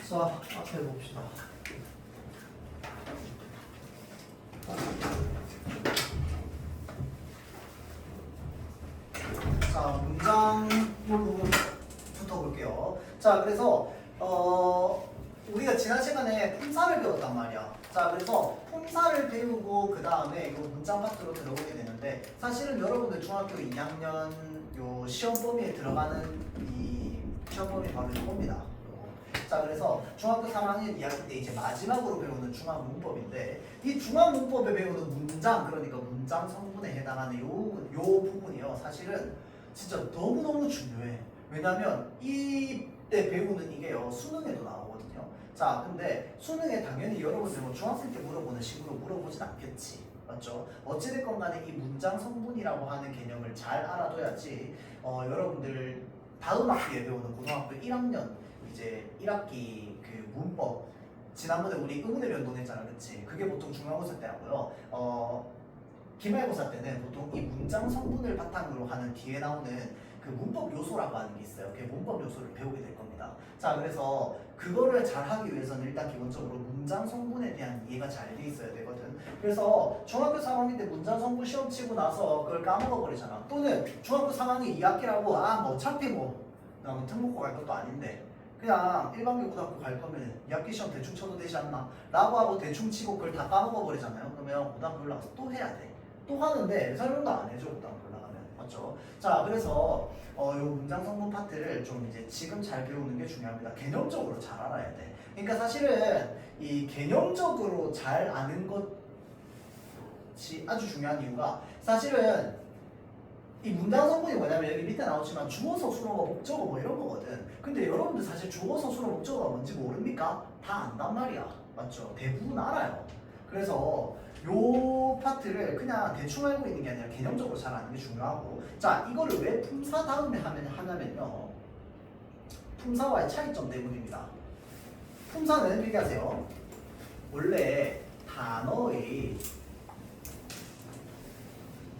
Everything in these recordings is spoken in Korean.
자, 앞에 봅시다. 자, 문장 부분부터 볼게요. 자, 그래서 우리가 지난 시간에 품사를 배웠단 말이야. 자, 그래서 품사를 배우고 그 다음에 요 문장 파트로 들어오게 되는데, 사실은 여러분들 중학교 2학년 요 시험 범위에 들어가는 이 시험 범위 바로 이겁니다. 자, 그래서 중학교 3학년 2학기 때 이제 마지막으로 배우는 중앙문법인데, 이 중앙문법에 배우는 문장, 그러니까 문장 성분에 해당하는 요 부분이요, 사실은 진짜 너무너무 중요해. 왜냐면 이때 배우는 이게요, 수능에도 나오거든요. 자, 근데 수능에 당연히 여러분들 뭐 중학생 때 물어보는 식으로 물어보진 않겠지, 맞죠? 어찌됐건 간에 이 문장 성분이라고 하는 개념을 잘 알아둬야지 여러분들 다음 학기에 배우는 고등학교 1학년 이제 1학기 그 문법, 지난번에 우리 의문의 변동 했잖아, 그치? 그게 보통 중간고사 때 하고요. 기말고사 때는 보통 이 문장 성분을 바탕으로 하는 뒤에 나오는 그 문법 요소라고 하는 게 있어요. 그 문법 요소를 배우게 될 겁니다. 자, 그래서 그거를 잘 하기 위해서는 일단 기본적으로 문장 성분에 대한 이해가 잘 돼 있어야 되거든. 그래서 중학교 3학년 때 문장 성분 시험 치고 나서 그걸 까먹어 버리잖아. 또는 중학교 3학년 2학기라고 뭐 어차피 나 특목고 갈 것도 아닌데 그냥 일반계 고등학교 갈 거면 2학기 시험 대충 쳐도 되지 않나? 라고 하고 대충 치고 그걸 다 까먹어 버리잖아요. 그러면 고등학교 올라가서 또 해야 돼. 또 하는데 설명도 안 해줘, 고등학교 올라가면. 맞죠? 자, 그래서 요 문장 성분 파트를 좀 이제 지금 잘 배우는 게 중요합니다. 개념적으로 잘 알아야 돼. 그러니까 사실은 이 개념적으로 잘 아는 것이 아주 중요한 이유가, 사실은 이 문장 성분이 뭐냐면 여기 밑에 나오지만 주어서 수로가 목적어 뭐 이런 거거든. 근데 여러분들 사실 주어서 수로 목적어가 뭔지 모릅니까? 다 안단 말이야. 맞죠? 대부분 알아요. 그래서 요 파트를 그냥 대충 알고 있는 게 아니라 개념적으로 잘 아는 게 중요하고, 자, 이거를 왜 품사 다음에 하냐면요, 품사와의 차이점 때문입니다. 품사는 이렇게 하세요. 원래 단어의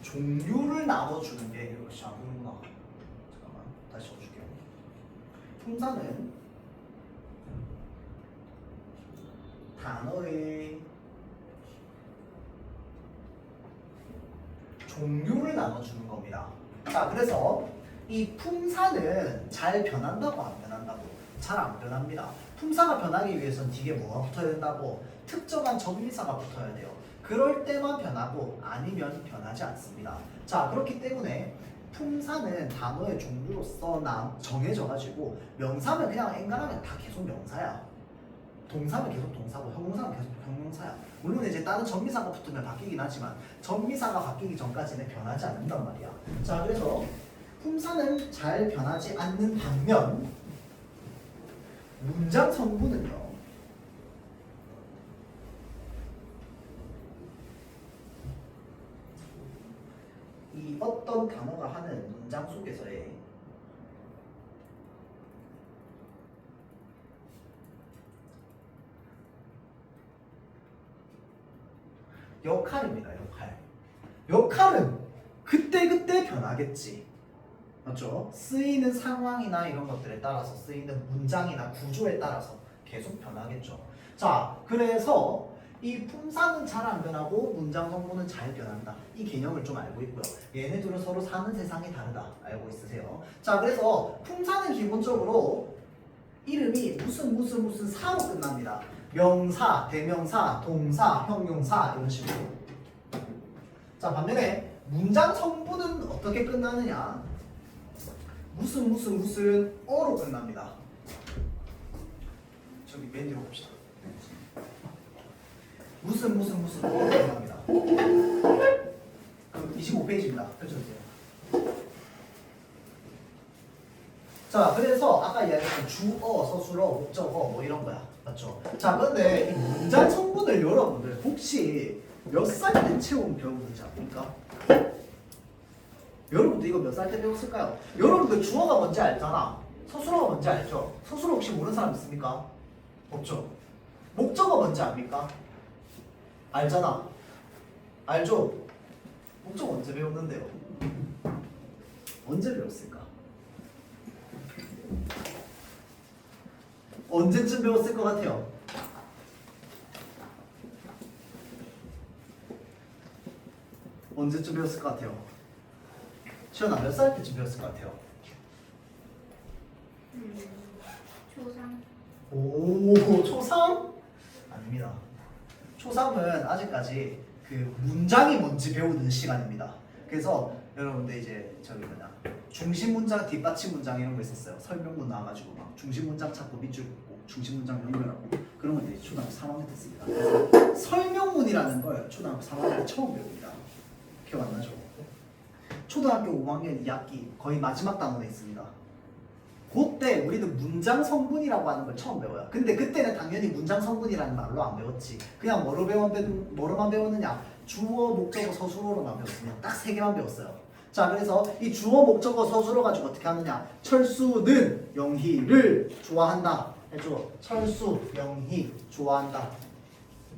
종류를 나눠주는 게 이것이 안 보이구나. 잠깐만, 다시 써줄게요. 품사는 단어의 종류를 나눠주는 겁니다. 자, 그래서 이 품사는 잘 변한다고 안 변한다고? 잘 안 변합니다. 품사가 변하기 위해서는 뒤에 뭐가 붙어야 된다고? 특정한 접미사가 붙어야 돼요. 그럴 때만 변하고 아니면 변하지 않습니다. 자, 그렇기 때문에 품사는 단어의 종류로서 정해져가지고, 명사는 그냥 엔간하면 다 계속 명사야. 동사는 계속 동사고 형용사는 계속 형용사야. 물론 이제 다른 접미사가 붙으면 바뀌긴 하지만 접미사가 바뀌기 전까지는 변하지 않는단 말이야. 자, 그래서 품사는 잘 변하지 않는 반면 문장 성분은요, 이 어떤 단어가 하는 문장 속에서의 역할입니다. 역할은 그때그때 변하겠지. 맞죠? 쓰이는 상황이나 이런 것들에 따라서, 쓰이는 문장이나 구조에 따라서 계속 변하겠죠. 자, 그래서 이 품사는 잘 안 변하고 문장 성분은 잘 변한다. 이 개념을 좀 알고 있고요. 얘네들은 서로 사는 세상이 다르다. 알고 있으세요? 자, 그래서 품사는 기본적으로 이름이 무슨 사로 끝납니다. 명사, 대명사, 동사, 형용사 이런 식으로. 자, 반면에 문장 성분은 어떻게 끝나느냐? 무슨 어로 끝납니다. 저기 맨 뒤로 봅시다. 무슨 어로 끝납니다. 그럼 25페이지입니다. 펼쳐주세요. 자, 그래서 아까 이야기했던 주어, 서술어, 목적어 뭐 이런 거야. 맞죠? 자, 그런데 이 문장 성분을 여러분들 혹시 몇 살 때 처음 배우는지 압니까? 여러분들 이거 몇 살 때 배웠을까요? 여러분들 주어가 뭔지 알잖아. 서술어가 뭔지 알죠? 서술어 혹시 모르는 사람 있습니까? 없죠? 목적어 뭔지 압니까? 알잖아. 알죠? 목적어 언제 배웠는데요? 언제 배웠을까? 언제쯤 배웠을 것 같아요? 언제쯤 배웠을 것 같아요? 시연아 몇 살 때쯤 배웠을 것 같아요? 초3. 오, 초3? 아닙니다. 초3은 아직까지 그 문장이 뭔지 배우는 시간입니다. 그래서 여러분들 이제 저기 뭐냐 중심 문장, 뒷받침 문장 이런 거 있었어요. 설명문 나와가지고 막 중심 문장 찾고 밑줄 긋고 중심 문장 연결하고 그런 거 이제 초등학교 3학년 때 씁니다. 그래서 설명문이라는 걸 초등학교 3학년 때 처음 배웁니다. 기억 안 나죠? 초등학교 5학년 2학기 거의 마지막 단원에 있습니다. 그때 우리는 문장 성분이라고 하는 걸 처음 배워요. 근데 그때는 당연히 문장 성분이라는 말로 안 배웠지. 그냥 뭐로만 배웠느냐? 주어, 목적어, 서술어로만 배웠습니다. 딱 3개만 배웠어요. 자, 그래서 이 주어, 목적어, 서술어 가지고 어떻게 하느냐? 철수는 영희를 좋아한다. 해줘. 철수, 영희 좋아한다.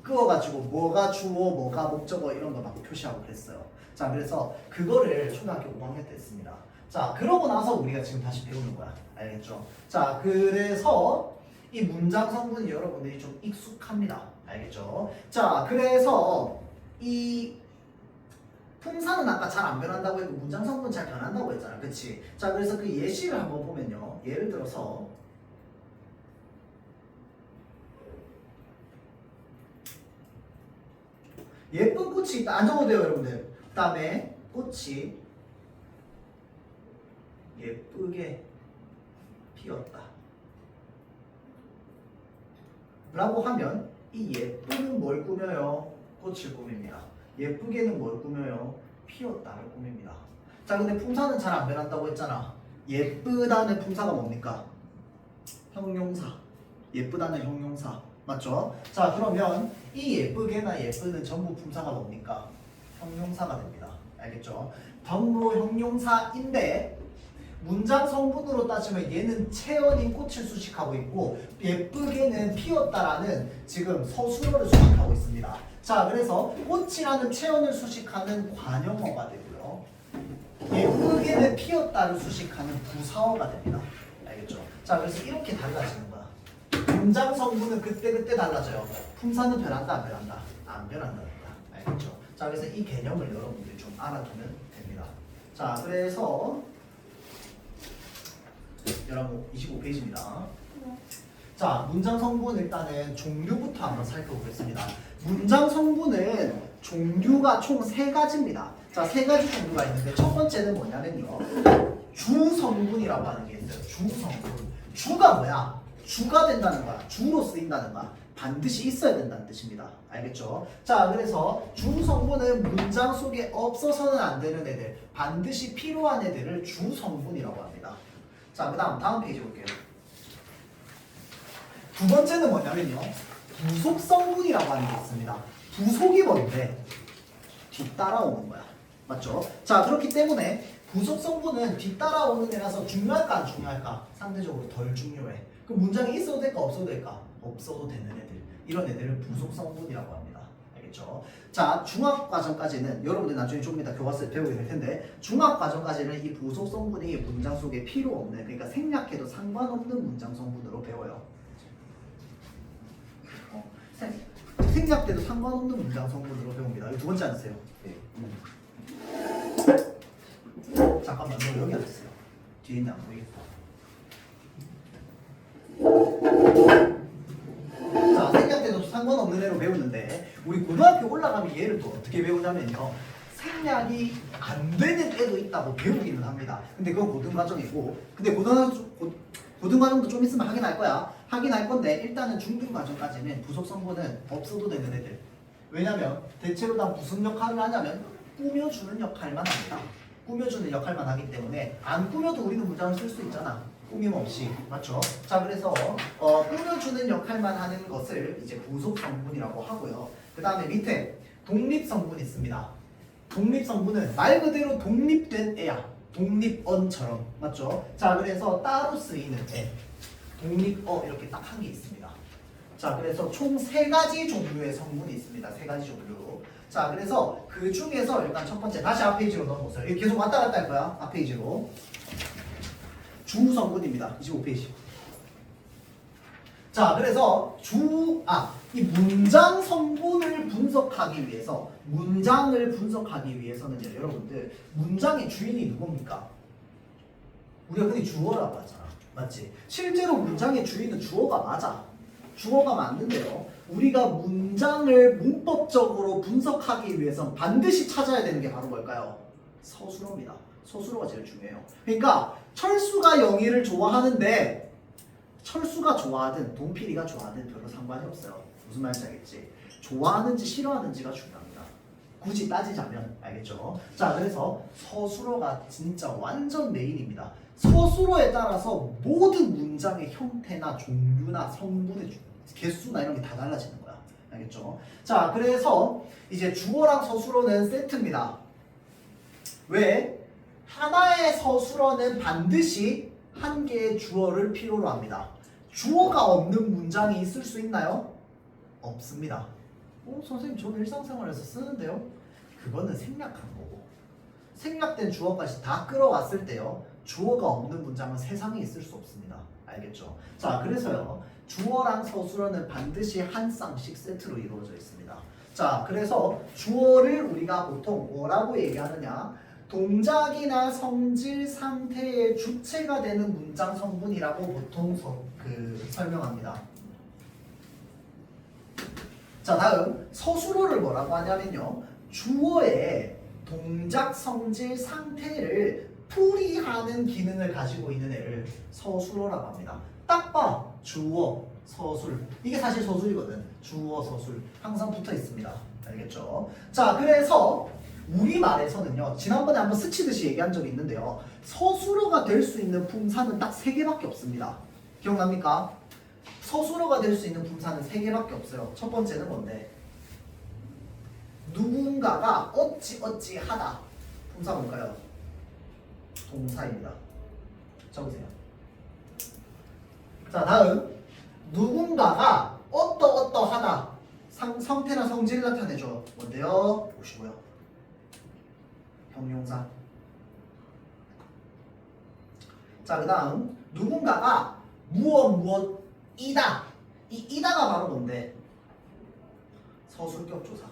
그어가지고 뭐가 주어, 뭐가 목적어 이런 거 막 표시하고 그랬어요. 자, 그래서 그거를 초등학교 5학년 때 했습니다. 자, 그러고 나서 우리가 지금 다시 배우는 거야. 알겠죠? 자, 그래서 이 문장 성분이 여러분들이 좀 익숙합니다. 알겠죠? 자, 그래서 이 품사는 아까 잘 안 변한다고 했고 문장 성분 잘 변한다고 했잖아. 그치? 자, 그래서 그 예시를 한번 보면요. 예를 들어서 예쁜 꽃이 있다. 안 적어도 돼요, 여러분들. 그 다음에 꽃이 예쁘게 피었다 라고 하면 이 예쁘는 뭘 꾸며요? 꽃을 꾸밉니다. 예쁘게는 뭘 꾸며요? 피었다를 꾸밉니다. 자, 근데 품사는 잘 안 변한다고 했잖아. 예쁘다는 품사가 뭡니까? 형용사. 예쁘다는 형용사. 맞죠? 자, 그러면 이 예쁘게나 예쁘는 전부 품사가 뭡니까? 형용사가 됩니다. 알겠죠? 전부 형용사인데 문장 성분으로 따지면 얘는 채연인 꽃을 수식하고 있고 예쁘게는 피었다라는 지금 서술어를 수식하고 있습니다. 자, 그래서 꽃이라는 채연을 수식하는 관형어가 되고요. 예쁘게는 피었다를 수식하는 부사어가 됩니다. 알겠죠? 자, 그래서 이렇게 달라지는 거야. 문장 성분은 그때그때 달라져요. 품사는 변한다, 안 변한다? 안 변한다. 알겠죠? 자, 그래서 이 개념을 여러분들이 좀 알아두면 됩니다. 자, 그래서 여러분 25페이지입니다. 자, 문장 성분 일단은 종류부터 한번 살펴보겠습니다. 문장 성분은 종류가 총 3가지입니다. 자, 3가지 종류가 있는데 첫 번째는 뭐냐면요. 주 성분이라고 하는 게 있어요. 주 성분. 주가 뭐야? 주가 된다는 거야. 주로 쓰인다는 거야. 반드시 있어야 된다는 뜻입니다. 알겠죠? 자, 그래서 주 성분은 문장 속에 없어서는 안 되는 애들, 반드시 필요한 애들을 주 성분이라고 합니다. 자, 그 다음 페이지 볼게요. 두 번째는 뭐냐면요. 부속 성분이라고 하는 게 있습니다. 부속이 뭔데? 뒤따라오는 거야. 맞죠? 자, 그렇기 때문에 부속 성분은 뒤따라오는 애라서 중요할까 안 중요할까? 상대적으로 덜 중요해. 그럼 문장이 있어도 될까 없어도 될까? 없어도 되는 애들. 이런 애들을 부속 성분이라고 합니다. 알겠죠? 자, 중학과정까지는 여러분들 나중에 좀 이따 교과서에 배우게 될 텐데 중학과정까지는 이 부속 성분이 문장 속에 필요 없는, 그러니까 생략해도 상관없는 문장 성분으로 배워요. 생략돼도 상관없는 문장 성분으로 배웁니다. 이거 두 번째 앉으세요. 네. 잠깐만, 너 여기 앉으세요. 뒤에 있는 안 보이겠다. 자, 생략돼도 상관없는 애로 배우는데 우리 고등학교 올라가면 얘를 또 어떻게 배우냐면요. 생략이 안 되는 애도 있다고 배우기는 합니다. 근데 그건 고등과정이고, 근데 고등과정도 좀 있으면 하긴 할 거야. 하긴 할 건데 일단은 중등과정까지는 부속 성분은 없어도 되는 애들. 왜냐면 대체로 다 무슨 역할을 하냐면 꾸며주는 역할만 합니다. 꾸며주는 역할만 하기 때문에 안 꾸며도 우리는 문장을 쓸 수 있잖아. 꾸밈없이. 맞죠? 자, 그래서 꾸며주는 역할만 하는 것을 이제 부속 성분이라고 하고요. 그 다음에 밑에 독립 성분이 있습니다. 독립 성분은 말 그대로 독립된 애야. 독립언처럼. 맞죠? 자, 그래서 따로 쓰이는 애. 독립어 이렇게 딱 한 개 있습니다. 자, 그래서 총 3가지 종류의 성분이 있습니다. 3가지 종류. 자, 그래서 그 중에서 일단 첫 번째 다시 앞 페이지로 넘어오세요. 이렇게 계속 왔다 갔다 할 거야. 앞 페이지로. 주 성분입니다. 25페이지. 자, 그래서 이 문장 성분을 분석하기 위해서 문장을 분석하기 위해서는요, 여러분들 문장의 주인이 누굽니까? 우리가 흔히 주어라고 하잖아. 맞지? 실제로 문장의 주인은 주어가 맞아. 주어가 맞는데요. 우리가 문장을 문법적으로 분석하기 위해선 반드시 찾아야 되는 게 바로 뭘까요? 서술어입니다. 서술어가 제일 중요해요. 그러니까 철수가 영희를 좋아하는데 철수가 좋아하든 동필이가 좋아하든 별로 상관이 없어요. 무슨 말인지 알겠지? 좋아하는지 싫어하는지가 중요합니다. 굳이 따지자면 알겠죠? 자, 그래서 서술어가 진짜 완전 메인입니다. 서술어에 따라서 모든 문장의 형태나 종류나 성분의 개수나 이런 게 다 달라지는 거야. 알겠죠? 자, 그래서 이제 주어랑 서술어는 세트입니다. 왜? 하나의 서술어는 반드시 한 개의 주어를 필요로 합니다. 주어가 없는 문장이 있을 수 있나요? 없습니다. 선생님 저는 일상생활에서 쓰는데요? 그거는 생략한 거고 생략된 주어까지 다 끌어왔을 때요 주어가 없는 문장은 세상에 있을 수 없습니다. 알겠죠? 자, 그래서요 주어랑 서술어는 반드시 한 쌍씩 세트로 이루어져 있습니다. 자, 그래서 주어를 우리가 보통 뭐라고 얘기하느냐, 동작이나 성질 상태의 주체가 되는 문장 성분이라고 보통 설명합니다. 자, 다음 서술어를 뭐라고 하냐면요, 주어의 동작, 성질, 상태를 풀이하는 기능을 가지고 있는 애를 서술어라고 합니다. 딱 봐, 주어, 서술. 이게 사실 서술이거든. 주어, 서술 항상 붙어 있습니다. 알겠죠? 자, 그래서 우리말에서는요, 지난번에 한번 스치듯이 얘기한 적이 있는데요, 서술어가 될 수 있는 품사는 딱 3개밖에 없습니다. 기억납니까? 서술어가 될 수 있는 품사는 3개밖에 없어요. 첫 번째는 뭔데? 누군가가 어찌 하다. 품사가 뭘까요? 동사입니다. 적으세요. 자, 다음 누군가가 어떠하다. 상태나 성질을 나타내죠. 뭔데요? 보시고요. 형용사. 자, 그 다음 누군가가 무엇이다. 이 이다가 바로 뭔데? 서술격 조사.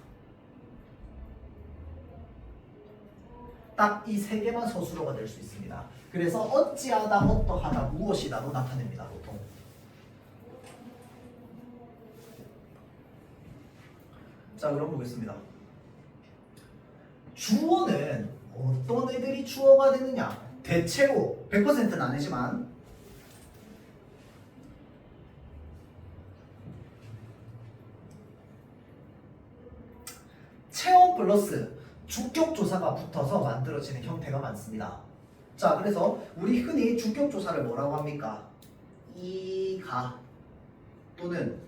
딱 이 3개만 서술어가 될 수 있습니다. 그래서 어찌하다, 어떠하다, 무엇이다로 나타냅니다. 보통. 자, 그럼 보겠습니다. 주어는 어떤 애들이 주어가 되느냐? 대체로 100%는 아니지만 체험 플러스 주격조사가 붙어서 만들어지는 형태가 많습니다. 자, 그래서 우리 흔히 주격조사를 뭐라고 합니까? 이가 또는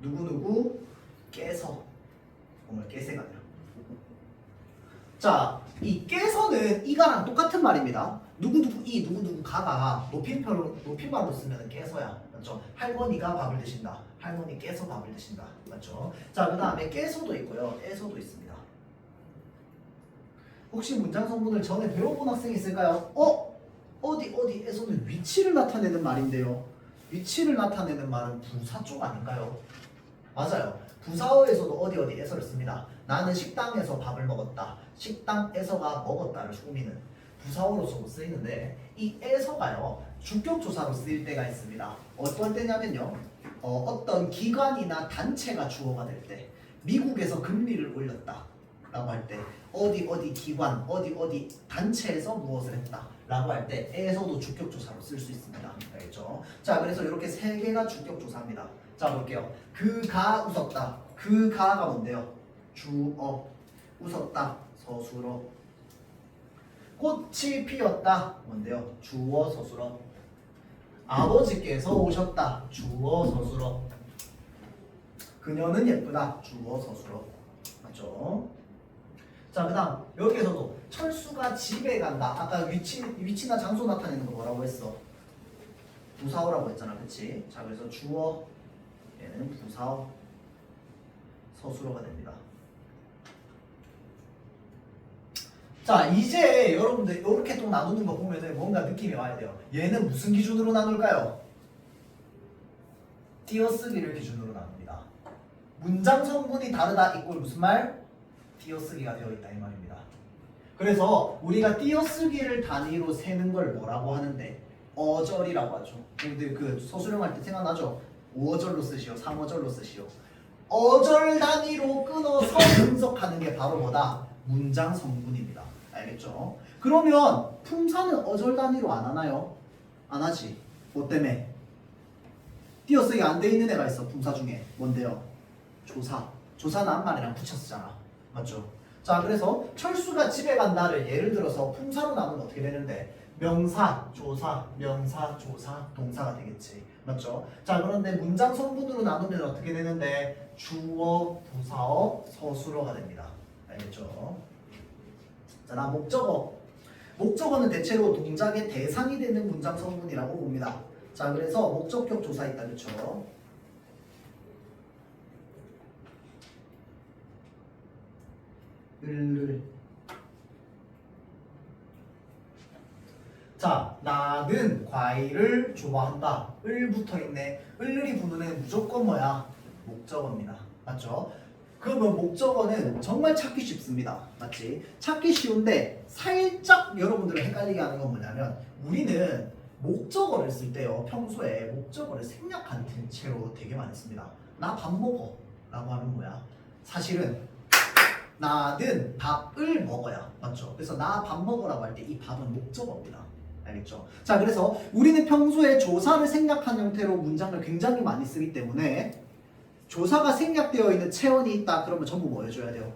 누구누구 깨서, 오늘 깨세가 아니라. 자, 이 깨서는 이가랑 똑같은 말입니다. 누구누구 이, 누구누구 가가 높임말로 쓰면 깨서야. 맞죠? 할머니가 밥을 드신다. 할머니 깨서 밥을 드신다. 맞죠? 자, 그 다음에 깨서도 있고요. 에서도 있습니다. 혹시 문장 성분을 전에 배워본 학생이 있을까요? 어디에서는 위치를 나타내는 말인데요. 위치를 나타내는 말은 부사 쪽 아닌가요? 맞아요. 부사어에서도 어디에서를 씁니다. 나는 식당에서 밥을 먹었다. 식당에서가 먹었다를 꾸미는 부사어로서 쓰이는데, 이 에서가요 주격조사로 쓰일 때가 있습니다. 어떤 때냐면요, 어떤 기관이나 단체가 주어가 될 때, 미국에서 금리를 올렸다 라고 할 때, 어디 기관, 어디 단체에서 무엇을 했다 라고 할 때 에서도 주격조사로 쓸 수 있습니다. 알겠죠? 자, 그래서 이렇게 3개가 주격조사입니다. 자, 볼게요. 그가 웃었다. 그가가 뭔데요? 주어. 웃었다. 서술어. 꽃이 피었다. 뭔데요? 주어, 서술어. 아버지께서 오셨다. 주어, 서술어. 그녀는 예쁘다. 주어, 서술어. 맞죠? 자, 그 다음 여기에서도 철수가 집에 간다. 아까 위치나 장소 나타내는 거 뭐라고 했어? 부사어라고 했잖아. 그치? 자, 그래서 주어, 얘는 부사어, 서술어가 됩니다. 자, 이제 여러분들 이렇게 또 나누는 거 보면 뭔가 느낌이 와야 돼요. 얘는 무슨 기준으로 나눌까요? 띄어쓰기를 기준으로 나눕니다. 문장 성분이 다르다 이꼴 무슨 말? 띄어쓰기가 되어 있다 이 말입니다. 그래서 우리가 띄어쓰기를 단위로 세는 걸 뭐라고 하는데 어절이라고 하죠. 근데 그 서술형할 때 생각나죠? 5어절로 쓰시오, 3어절로 쓰시오. 어절 단위로 끊어서 분석하는 게 바로 뭐다? 문장 성분입니다. 알겠죠? 그러면 품사는 어절 단위로 안 하나요? 안 하지. 뭐 때문에? 띄어쓰기 안 돼 있는 애가 있어. 품사 중에 뭔데요? 조사. 조사는 한 말이랑 붙여 쓰잖아. 맞죠? 자, 그래서 철수가 집에 간다를 예를 들어서 품사로 나누면 어떻게 되는데? 명사, 조사, 명사, 조사, 동사가 되겠지. 맞죠? 자, 그런데 문장 성분으로 나누면 어떻게 되는데? 주어, 부사어, 서술어가 됩니다. 알겠죠? 자, 나 목적어. 목적어는 대체로 동작의 대상이 되는 문장 성분이라고 봅니다. 자, 그래서 목적격 조사 있다, 그렇죠? 을을. 자, 나는 과일을 좋아한다. 을 붙어 있네. 을이 붙는 애는 무조건 뭐야? 목적어입니다. 맞죠? 그러면 목적어는 정말 찾기 쉽습니다. 맞지? 찾기 쉬운데 살짝 여러분들을 헷갈리게 하는 건 뭐냐면 우리는 목적어를 쓸 때요. 평소에 목적어를 생략한 채로 되게 많이 씁니다. 나 밥 먹어 라고 하면 뭐야? 사실은 나는 밥을 먹어야. 맞죠? 그래서 나 밥 먹으라고 할 때 이 밥은 목적어입니다. 알겠죠? 자, 그래서 우리는 평소에 조사를 생략한 형태로 문장을 굉장히 많이 쓰기 때문에 조사가 생략되어 있는 체언이 있다 그러면 전부 뭐 해줘야 돼요?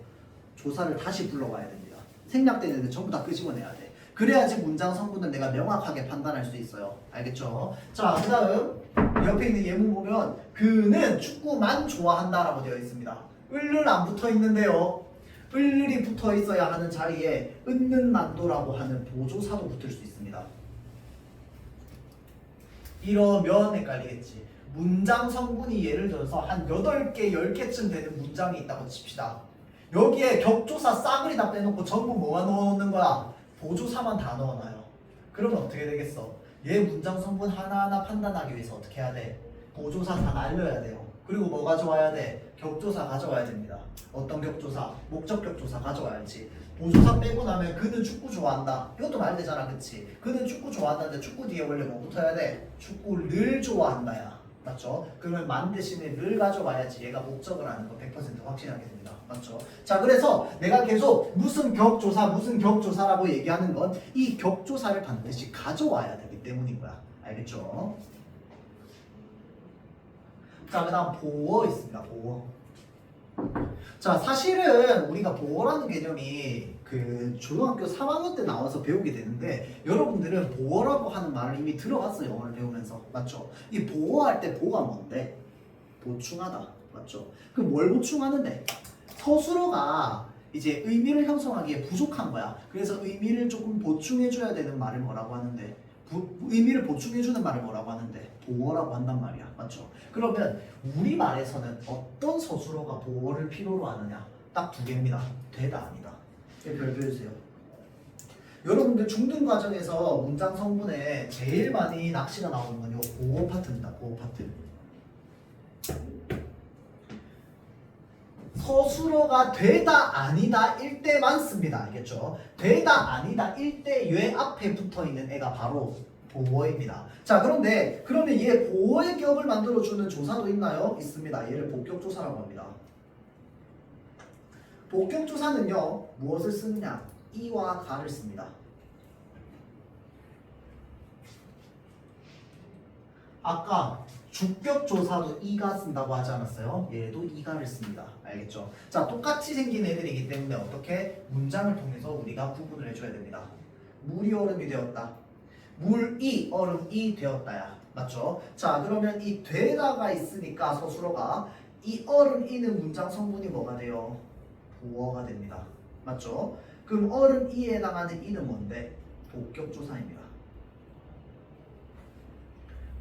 조사를 다시 불러와야 됩니다. 생략되어 있는 전부 다 끄집어내야 돼. 그래야지 문장 성분을 내가 명확하게 판단할 수 있어요. 알겠죠? 자, 그 다음 옆에 있는 예문 보면 그는 축구만 좋아한다라고 되어 있습니다. 을을 안 붙어 있는데요. 을이 붙어 있어야 하는 자리에 은는 난도라고 하는 보조사도 붙을 수 있습니다. 이러면 헷갈리겠지. 문장 성분이 예를 들어서 한 8개, 10개쯤 되는 문장이 있다고 칩시다. 여기에 격조사 싸그리 다 빼놓고 전부 뭐만 넣어놓는 거야? 보조사만 다 넣어놔요. 그러면 어떻게 되겠어? 얘 문장 성분 하나하나 판단하기 위해서 어떻게 해야 돼? 보조사 다 날려야 돼요. 그리고 뭐 가져와야 돼? 격조사 가져와야 됩니다. 어떤 격조사? 목적 격조사 가져와야지. 보조사 빼고 나면 그는 축구 좋아한다. 이것도 말되잖아, 그치? 그는 축구 좋아한다는데 축구 뒤에 원래 뭐 붙어야 돼? 축구를 좋아한다야. 맞죠? 그러면 만 대신에 를 가져와야지 얘가 목적을 하는 거 100% 확신하게 됩니다. 맞죠? 자, 그래서 내가 계속 무슨 격조사라고 얘기하는 건 이 격조사를 반드시 가져와야 되기 때문인 거야. 알겠죠? 자, 그 다음 보어 있습니다. 보어. 자, 사실은 우리가 보어라는 개념이 그 초등학교 3학년 때 나와서 배우게 되는데 여러분들은 보어라고 하는 말을 이미 들어봤어요. 영어를 배우면서. 맞죠? 이 보어할 때 보가 뭔데? 보충하다. 맞죠? 그럼 뭘 보충하는데? 서술어가 이제 의미를 형성하기에 부족한 거야. 그래서 의미를 조금 보충해줘야 되는 말을 뭐라고 하는데? 의미를 보충해주는 말을 뭐라고 하는데? 보어라고 한단 말이야. 맞죠? 그러면 우리말에서는 어떤 서술어가 보어를 필요로 하느냐? 딱 두 개입니다. 되다 아니다. 별표해주세요. 여러분들 중등 과정에서 문장 성분에 제일 많이 낚시가 나오는 건 요 보어 파트입니다. 보어 파트. 서술어가 되다 아니다 일 때만 씁니다. 알겠죠? 되다 아니다 일 때 얘 앞에 붙어있는 애가 바로 보어입니다. 자, 그런데 그러면 얘 보어의 격을 만들어주는 조사도 있나요? 있습니다. 얘를 복격조사라고 합니다. 복격조사는요 무엇을 쓰느냐? 이와 가를 씁니다. 아까 주격조사도 이가 쓴다고 하지 않았어요? 얘도 이가를 씁니다. 알겠죠? 자, 똑같이 생긴 애들이기 때문에 어떻게? 문장을 통해서 우리가 구분을 해줘야 됩니다. 물이 얼음이 되었다. 물이 얼음이 되었다야. 맞죠? 자, 그러면 이 되다가 있으니까 서술어가 이 얼음이는 문장 성분이 뭐가 돼요? 보어가 됩니다. 맞죠? 그럼 얼음이에 해당하는 이는 뭔데? 복격조사입니다.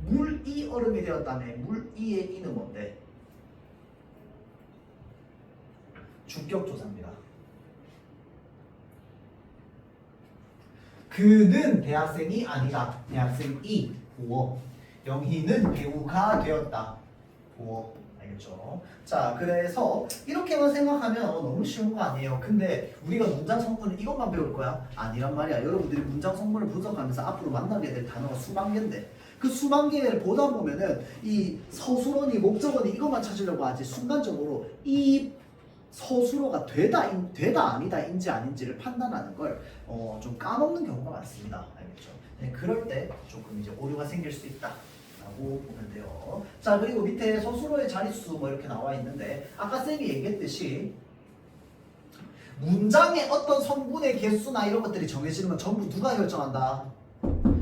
물이 얼음이 되었다며 물이의 이는 뭔데? 주격조사입니다. 그는 대학생이 아니다. 대학생이 보어. 영희는 배우가 되었다. 부호. 알겠죠? 자, 그래서 이렇게만 생각하면 너무 쉬운 거 아니에요. 근데 우리가 문장 성분을 이것만 배울 거야? 아니란 말이야. 여러분들이 문장 성분을 분석하면서 앞으로 만나게 될 단어가 수만 개인데 그 수만 개를 보다 보면은 이 서술어니 목적어니 이것만 찾으려고 하지 순간적으로 이 서술어가 되다 아니다인지 아닌지를 판단하는 걸 좀 까먹는 경우가 많습니다. 알겠죠? 네, 그럴 때 조금 이제 오류가 생길 수 있다. 라고 보면 돼요. 자, 그리고 밑에 서술어의 자릿수 뭐 이렇게 나와 있는데 아까 쌤이 얘기했듯이 문장의 어떤 성분의 개수나 이런 것들이 정해지는 건 전부 누가 결정한다?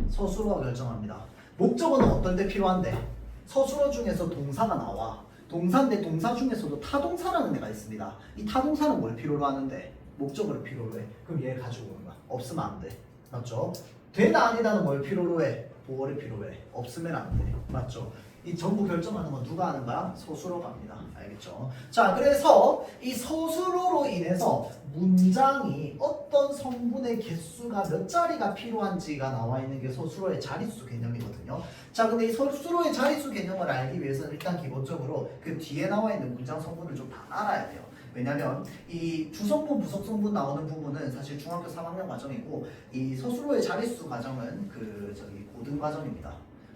서술어가 결정합니다. 목적어는 어떨 때 필요한데? 서술어 중에서 동사가 나와. 동사인데 동사 중에서도 타동사라는 애가 있습니다. 이 타동사는 뭘 필요로 하는데? 목적어를 필요로 해. 그럼 얘를 가지고 오는 거야. 없으면 안 돼. 맞죠? 되다 아니다는 뭘 필요로 해? 보어를 필요해. 없으면 안 돼. 맞죠? 이 전부 결정하는 건 누가 하는 거야? 서술어가 합니다. 알겠죠? 자, 그래서 이 서술어로 인해서 문장이 어떤 성분의 개수가 몇 자리가 필요한지가 나와 있는 게 서술어의 자릿수 개념이거든요. 자, 근데 이 서술어의 자릿수 개념을 알기 위해서는 일단 기본적으로 그 뒤에 나와 있는 문장 성분을 좀 다 알아야 돼요. 왜냐면 이 주성분, 부속성분 나오는 부분은 사실 중학교 3학년 과정이고 이 서술어의 자릿수 과정은 그 저기 고등 과정입니다.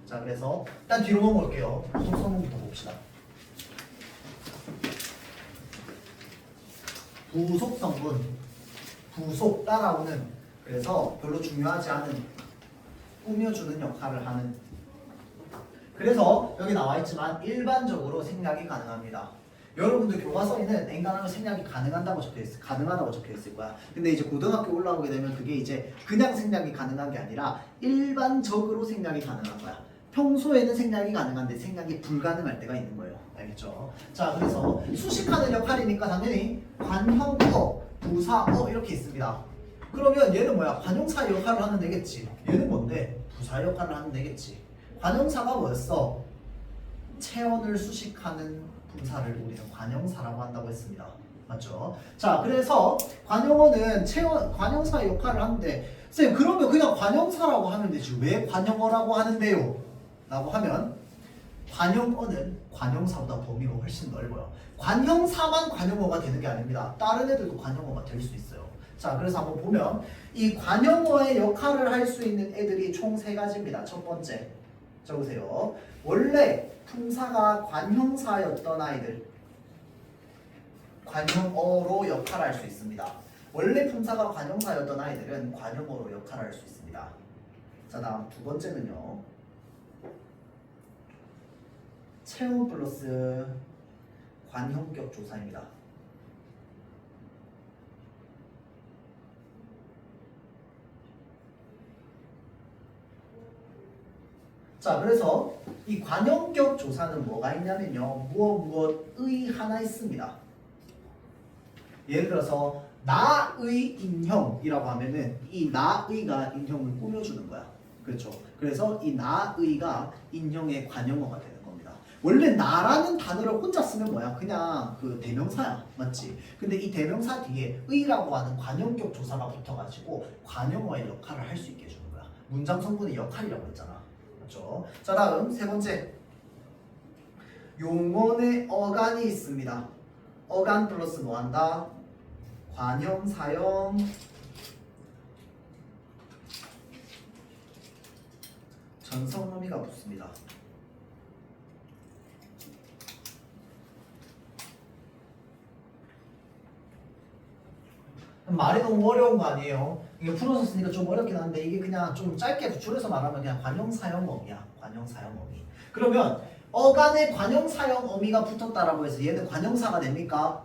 자, 그래서 일단 뒤로 넘어올게요. 부속성분부터 봅시다. 부속성분, 부속 따라오는 그래서 별로 중요하지 않은 꾸며주는 역할을 하는. 그래서 여기 나와 있지만 일반적으로 생략이 가능합니다. 여러분들 교과서에는 엔간하면 생략이 가능하다고 적혀 있을 거야. 근데 이제 고등학교 올라오게 되면 그게 이제 그냥 생략이 가능한 게 아니라 일반적으로 생략이 가능한 거야. 평소에는 생략이 가능한데 생략이 불가능할 때가 있는 거예요. 알겠죠? 자, 그래서 수식하는 역할이니까 당연히 관형어, 부사어 이렇게 있습니다. 그러면 얘는 뭐야? 관용사 역할을 하는 애겠지. 얘는 뭔데? 부사 역할을 하는 애겠지. 관용사가 뭐였어? 체언을 수식하는 분사를 우리는 관형사라고 한다고 했습니다. 맞죠? 자, 그래서 관형어는 관형사의 역할을 하는데 쌤 그러면 그냥 관형사라고 하면 되지 왜 관형어라고 하는데요? 라고 하면 관형어는 관형사보다 범위가 훨씬 넓어요. 관형사만 관형어가 되는 게 아닙니다. 다른 애들도 관형어가 될 수 있어요. 자, 그래서 한번 보면 이 관형어의 역할을 할 수 있는 애들이 총 3가지입니다. 첫 번째 적으세요. 원래 품사가 관형사였던 아이들 관형어로 역할할 수 있습니다. 원래 품사가 관형사였던 아이들은 관형어로 역할할 수 있습니다. 자, 다음 두 번째는요. 체험 플러스 관형격 조사입니다. 자, 그래서 이 관형격 조사는 뭐가 있냐면요. 무엇의 하나 있습니다. 예를 들어서 나의 인형이라고 하면은 이 나의가 인형을 꾸며주는 거야. 그렇죠? 그래서 이 나의가 인형의 관형어가 되는 겁니다. 원래 나라는 단어를 혼자 쓰면 뭐야? 그냥 그 대명사야. 맞지? 근데 이 대명사 뒤에 의라고 하는 관형격 조사가 붙어가지고 관형어의 역할을 할 수 있게 해주는 거야. 문장 성분의 역할이라고 했잖아. 맞죠? 자, 다음 세 번째. 용언의 어간이 있습니다. 어간 플러스 뭐 한다? 관형, 사형, 전성 의미가 붙습니다. 말이 너무 어려운 거 아니에요? 이게 풀어서 쓰니까 좀 어렵긴 한데 이게 그냥 좀 짧게 줄여서 말하면 그냥 관형사형어미야. 관형사형어미. 그러면 어간에 관형사형어미가 붙었다라고 해서 얘는 관형사가 됩니까?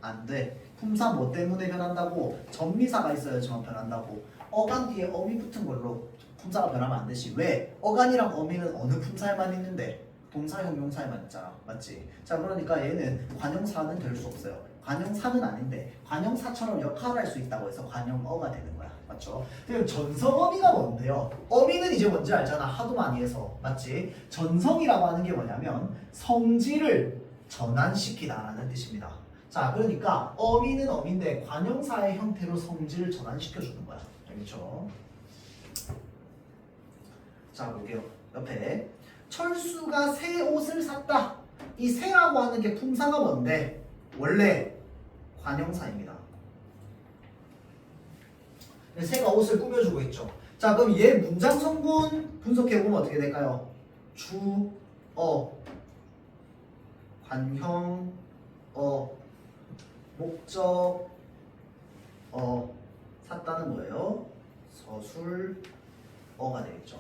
안 돼. 품사 뭐 때문에 변한다고? 전미사가 있어야지만 변한다고. 어간 뒤에 어미 붙은 걸로 품사가 변하면 안 되지. 왜? 어간이랑 어미는 어느 품사에만 있는데? 동사 형용사에만 있잖아. 맞지? 자, 그러니까 얘는 관형사는 될 수 없어요. 관형사는 아닌데 관형사처럼 역할을 할 수 있다고 해서 관형어가 되는 거야. 맞죠? 그리고 전성어미가 뭔데요? 어미는 이제 뭔지 알잖아. 하도 많이 해서. 맞지? 전성이라고 하는 게 뭐냐면 성질을 전환시키다라는 뜻입니다. 자, 그러니까 어미는 어미인데 관형사의 형태로 성질을 전환시켜주는 거야. 알겠죠? 자, 볼게요. 옆에 철수가 새 옷을 샀다. 이 새라고 하는 게 품사가 뭔데? 원래 관형사입니다. 새가 옷을 꾸며주고 있죠. 자, 그럼 얘 문장 성분 분석해보면 어떻게 될까요? 주어, 관형, 목적, 샀다는 거예요. 서술어가 되겠죠.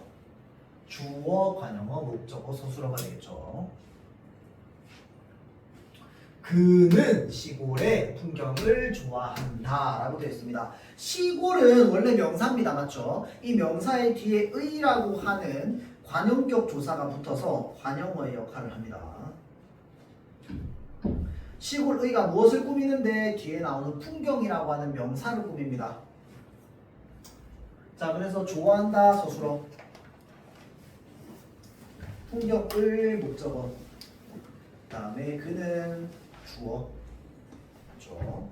주어, 관형어, 목적어, 서술어가 되겠죠. 그는 시골의 풍경을 좋아한다 라고 되어 있습니다. 시골은 원래 명사입니다. 맞죠? 이 명사의 뒤에 의라고 하는 관형격 조사가 붙어서 관형어의 역할을 합니다. 시골의가 무엇을 꾸미는데 뒤에 나오는 풍경이라고 하는 명사를 꾸밉니다. 자, 그래서 좋아한다 서술어, 풍경을 목적어, 그 다음에 그는 주어. 그렇죠?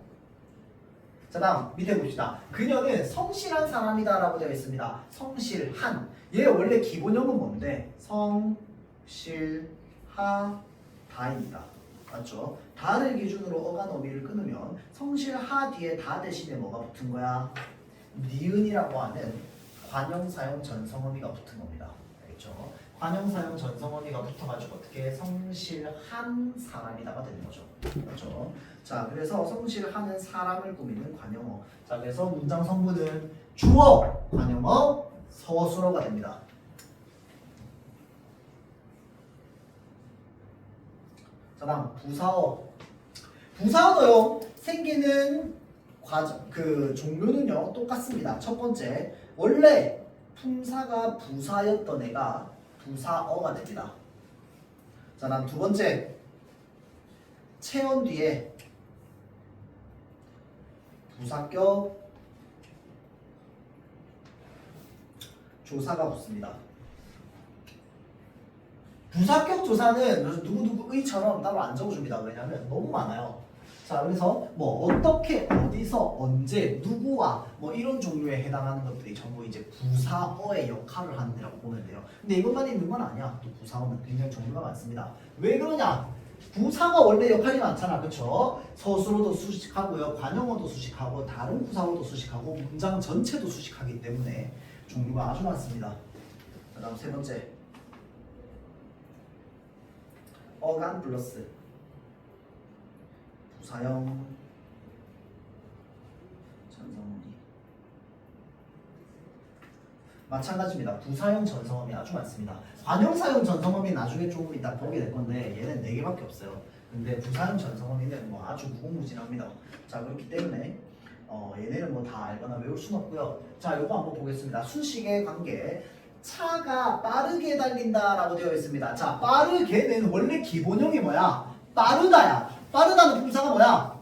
자, 다음 밑에 봅시다. 그녀는 성실한 사람이다 라고 되어 있습니다. 성실한. 얘 원래 기본형은 뭔데? 성실하다입니다. 맞죠? 다를 기준으로 어간 어미를 끊으면 성실하 뒤에 다 대신에 뭐가 붙은 거야? 니은이라고 하는 관형사형 전성어미가 붙은 겁니다. 알겠죠? 관형사형 전성어미가 붙어가지고 어떻게 성실한 사람이다가 되는 거죠. 그렇죠? 자, 그래서 성실하는 사람을 꾸미는 관형어. 자, 그래서 문장 성분은 주어, 관형어, 서술어가 됩니다. 자, 다음 부사어. 부사어도요 생기는 과정, 그 종류는요 똑같습니다. 첫 번째, 원래 품사가 부사였던 애가 부사어가 됩니다. 자, 다음 두 번째, 체언 뒤에 부사격 조사가 붙습니다. 부사격 조사는 누구누구의처럼 따로 안 적어줍니다. 왜냐하면 너무 많아요. 자, 그래서 뭐 어떻게, 어디서, 언제, 누구와 뭐 이런 종류에 해당하는 것들이 전부 이제 부사어의 역할을 하는데라고 보면 돼요. 근데 이것만 있는 건 아니야. 또 부사어는 굉장히 종류가 많습니다. 왜 그러냐? 부사가 원래 역할이 많잖아. 그쵸? 서술어도 수식하고요, 관형어도 수식하고, 다른 부사어도 수식하고, 문장 전체도 수식하기 때문에 종류가 아주 많습니다. 그 다음 세 번째, 어간 플러스 부사형 전성어미. 마찬가지입니다. 부사형 전성어미 아주 많습니다. 관형사형 전성어미 나중에 조금 이따 보게 될 건데 얘는 4개밖에 없어요. 근데 부사형 전성어미는 뭐 아주 무궁무진합니다. 자, 그렇기 때문에 얘네는 뭐 다 알거나 외울 순 없고요. 자, 요거 한번 보겠습니다. 수식의 관계. 차가 빠르게 달린다라고 되어 있습니다. 자, 빠르게는 원래 기본형이 뭐야? 빠르다야. 빠르다는 품사가 뭐야?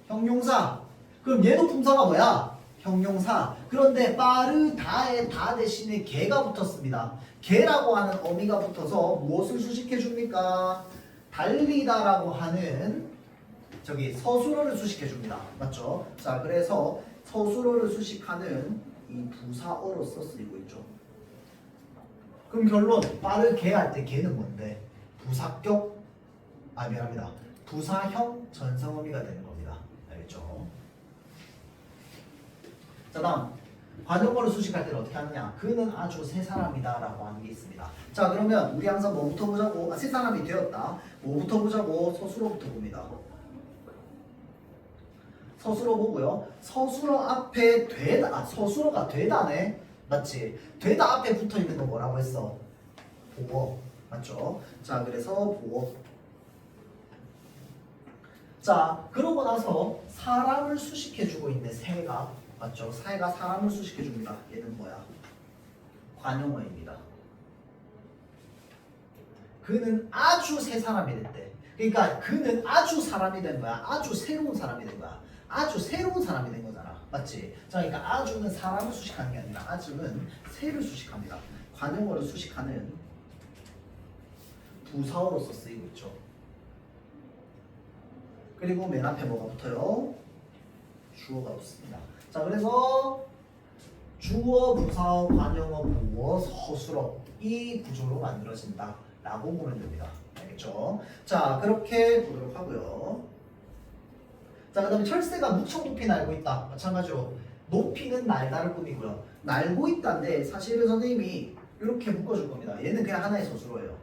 형용사. 그럼 얘도 품사가 뭐야? 형용사. 그런데 빠르다의 다 대신에 개가 붙었습니다. 개라고 하는 어미가 붙어서 무엇을 수식해 줍니까? 달리다라고 하는 저기 서술어를 수식해 줍니다. 맞죠? 자, 그래서 서술어를 수식하는 이 부사어로서 쓰이고 있죠. 그럼 결론, 빠르게 할 때 개는 뭔데? 부사격, 미안합니다. 부사형 전성어미가 되는 겁니다. 알겠죠? 자, 다음 관용어를 수식할 때는 어떻게 하느냐? 그는 아주 새 사람이다 라고 하는 게 있습니다. 자, 그러면 우리 항상 뭐부터 보자고? 새 사람이 되었다. 뭐부터 보자고? 서술어부터 봅니다. 서술어 보고요. 서술어 앞에 되다, 서술어가 되다네. 맞지? 되다 앞에 붙어 있는 거 뭐라고 했어? 보어. 맞죠? 자, 그래서 보어. 자, 그러고 나서 사람을 수식해주고 있는 새가, 맞죠? 새가 사람을 수식해줍니다. 얘는 뭐야? 관용어입니다. 그는 아주 새 사람이 됐대. 그러니까 그는 아주 사람이 된 거야. 아주 새로운 사람이 된 거야. 아주 새로운 사람이 된 거잖아. 맞지? 자, 그러니까 아주는 사람을 수식하는 게 아니라 아주는 새를 수식합니다. 관용어를 수식하는 부사어로서 쓰이고 있죠. 그리고 맨 앞에 뭐가 붙어요? 주어가 붙습니다. 자, 그래서 주어, 부사어, 관용어, 보어, 서술어 이 구조로 만들어진다 라고 보면 됩니다. 알겠죠? 알겠죠? 자, 그렇게 보도록 하고요. 자, 그 다음에 철새가 무척 높이 날고 있다. 마찬가지로 높이는 날다를 꾸미고요. 날고 있다인데 사실은 선생님이 이렇게 묶어줄 겁니다. 얘는 그냥 하나의 서술어예요.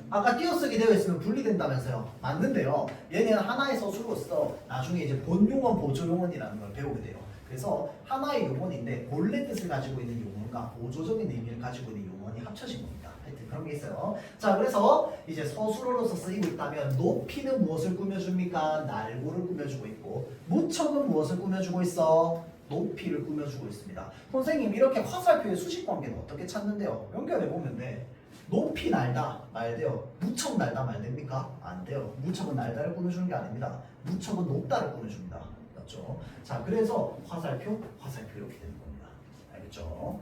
아까 띄어쓰기 되어 있으면 분리된다면서요. 맞는데요. 얘는 하나의 서술로서 나중에 이제 본용언, 보조용언이라는 걸 배우게 돼요. 그래서 하나의 용언인데 본래 뜻을 가지고 있는 용언과 보조적인 의미를 가지고 있는 용언이 합쳐진 겁니다. 하여튼 그런 게 있어요. 자, 그래서 이제 서술어로서 쓰이고 있다면 높이는 무엇을 꾸며줍니까? 날고를 꾸며주고 있고 무척은 무엇을 꾸며주고 있어? 높이를 꾸며주고 있습니다. 선생님 이렇게 화살표의 수식 관계는 어떻게 찾는데요? 연결해 보면 돼. 높이 날다 말돼요. 무척 날다 말됩니까? 안 돼요. 무척은 날다를 꾸며주는 게 아닙니다. 무척은 높다를 꾸며줍니다. 맞죠? 자, 그래서 화살표 이렇게 되는 겁니다. 알겠죠?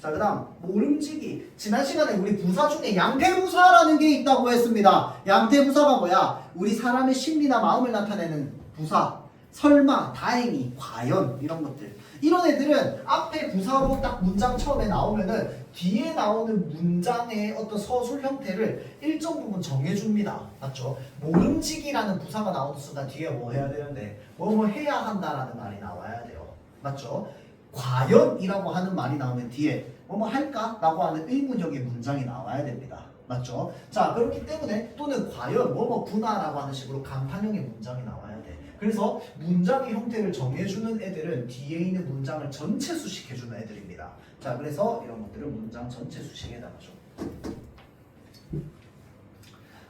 자, 그 다음 모름지기. 지난 시간에 우리 부사 중에 양태부사라는 게 있다고 했습니다. 양태부사가 뭐야? 우리 사람의 심리나 마음을 나타내는 부사. 설마, 다행히, 과연 이런 것들. 이런 애들은 앞에 부사로 딱 문장 처음에 나오면은 뒤에 나오는 문장의 어떤 서술 형태를 일정 부분 정해줍니다. 맞죠? 모름지기라는 부사가 나오는 순간 뒤에 뭐 해야 되는데 뭐 해야 한다라는 말이 나와야 돼요. 맞죠? 과연이라고 하는 말이 나오면 뒤에 뭐 할까? 라고 하는 의문형의 문장이 나와야 됩니다. 맞죠? 자, 그렇기 때문에 또는 과연 구나라고 하는 식으로 감탄형의 문장이 나와야 돼. 그래서 문장의 형태를 정해주는 애들은 뒤에 있는 문장을 전체 수식해주는 애들입니다. 자, 그래서 이런 것들을 문장 전체 수식에 해당하죠.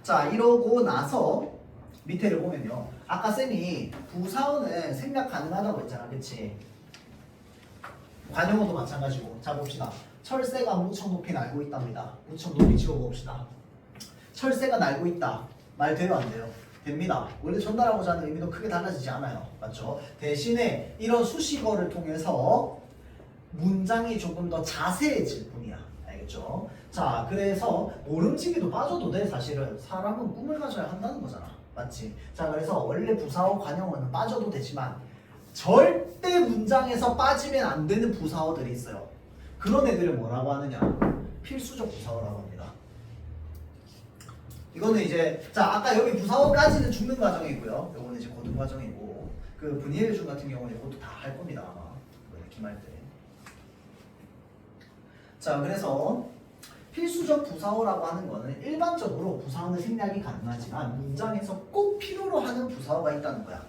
자, 이러고 나서 밑에를 보면요. 아까 쌤이 부사어는 생략 가능하다고 했잖아. 그치? 관용어도 마찬가지고. 자, 봅시다. 철새가 무척 높이 날고 있답니다. 무척 높이 지워봅시다. 철새가 날고 있다. 말 돼요, 안 돼요? 됩니다. 원래 전달하고자 하는 의미도 크게 달라지지 않아요. 맞죠? 대신에 이런 수식어를 통해서 문장이 조금 더 자세해질 뿐이야. 알겠죠? 자, 그래서 모름지기도 빠져도 돼. 사실은 사람은 꿈을 가져야 한다는 거잖아. 맞지? 자, 그래서 원래 부사어, 관용어는 빠져도 되지만 절대 문장에서 빠지면 안 되는 부사어들이 있어요. 그런 애들을 뭐라고 하느냐? 필수적 부사어라고 합니다. 이거는 이제 자, 아까 여기 부사어까지는 죽는 과정이고요. 이거는 이제 고등 과정이고 그 분이엘준 같은 경우는 이것도 다 할 겁니다. 아마 이번에 기말 때. 자, 그래서 필수적 부사어라고 하는 거는 일반적으로 부사어는 생략이 가능하지만 문장에서 꼭 필요로 하는 부사어가 있다는 거야.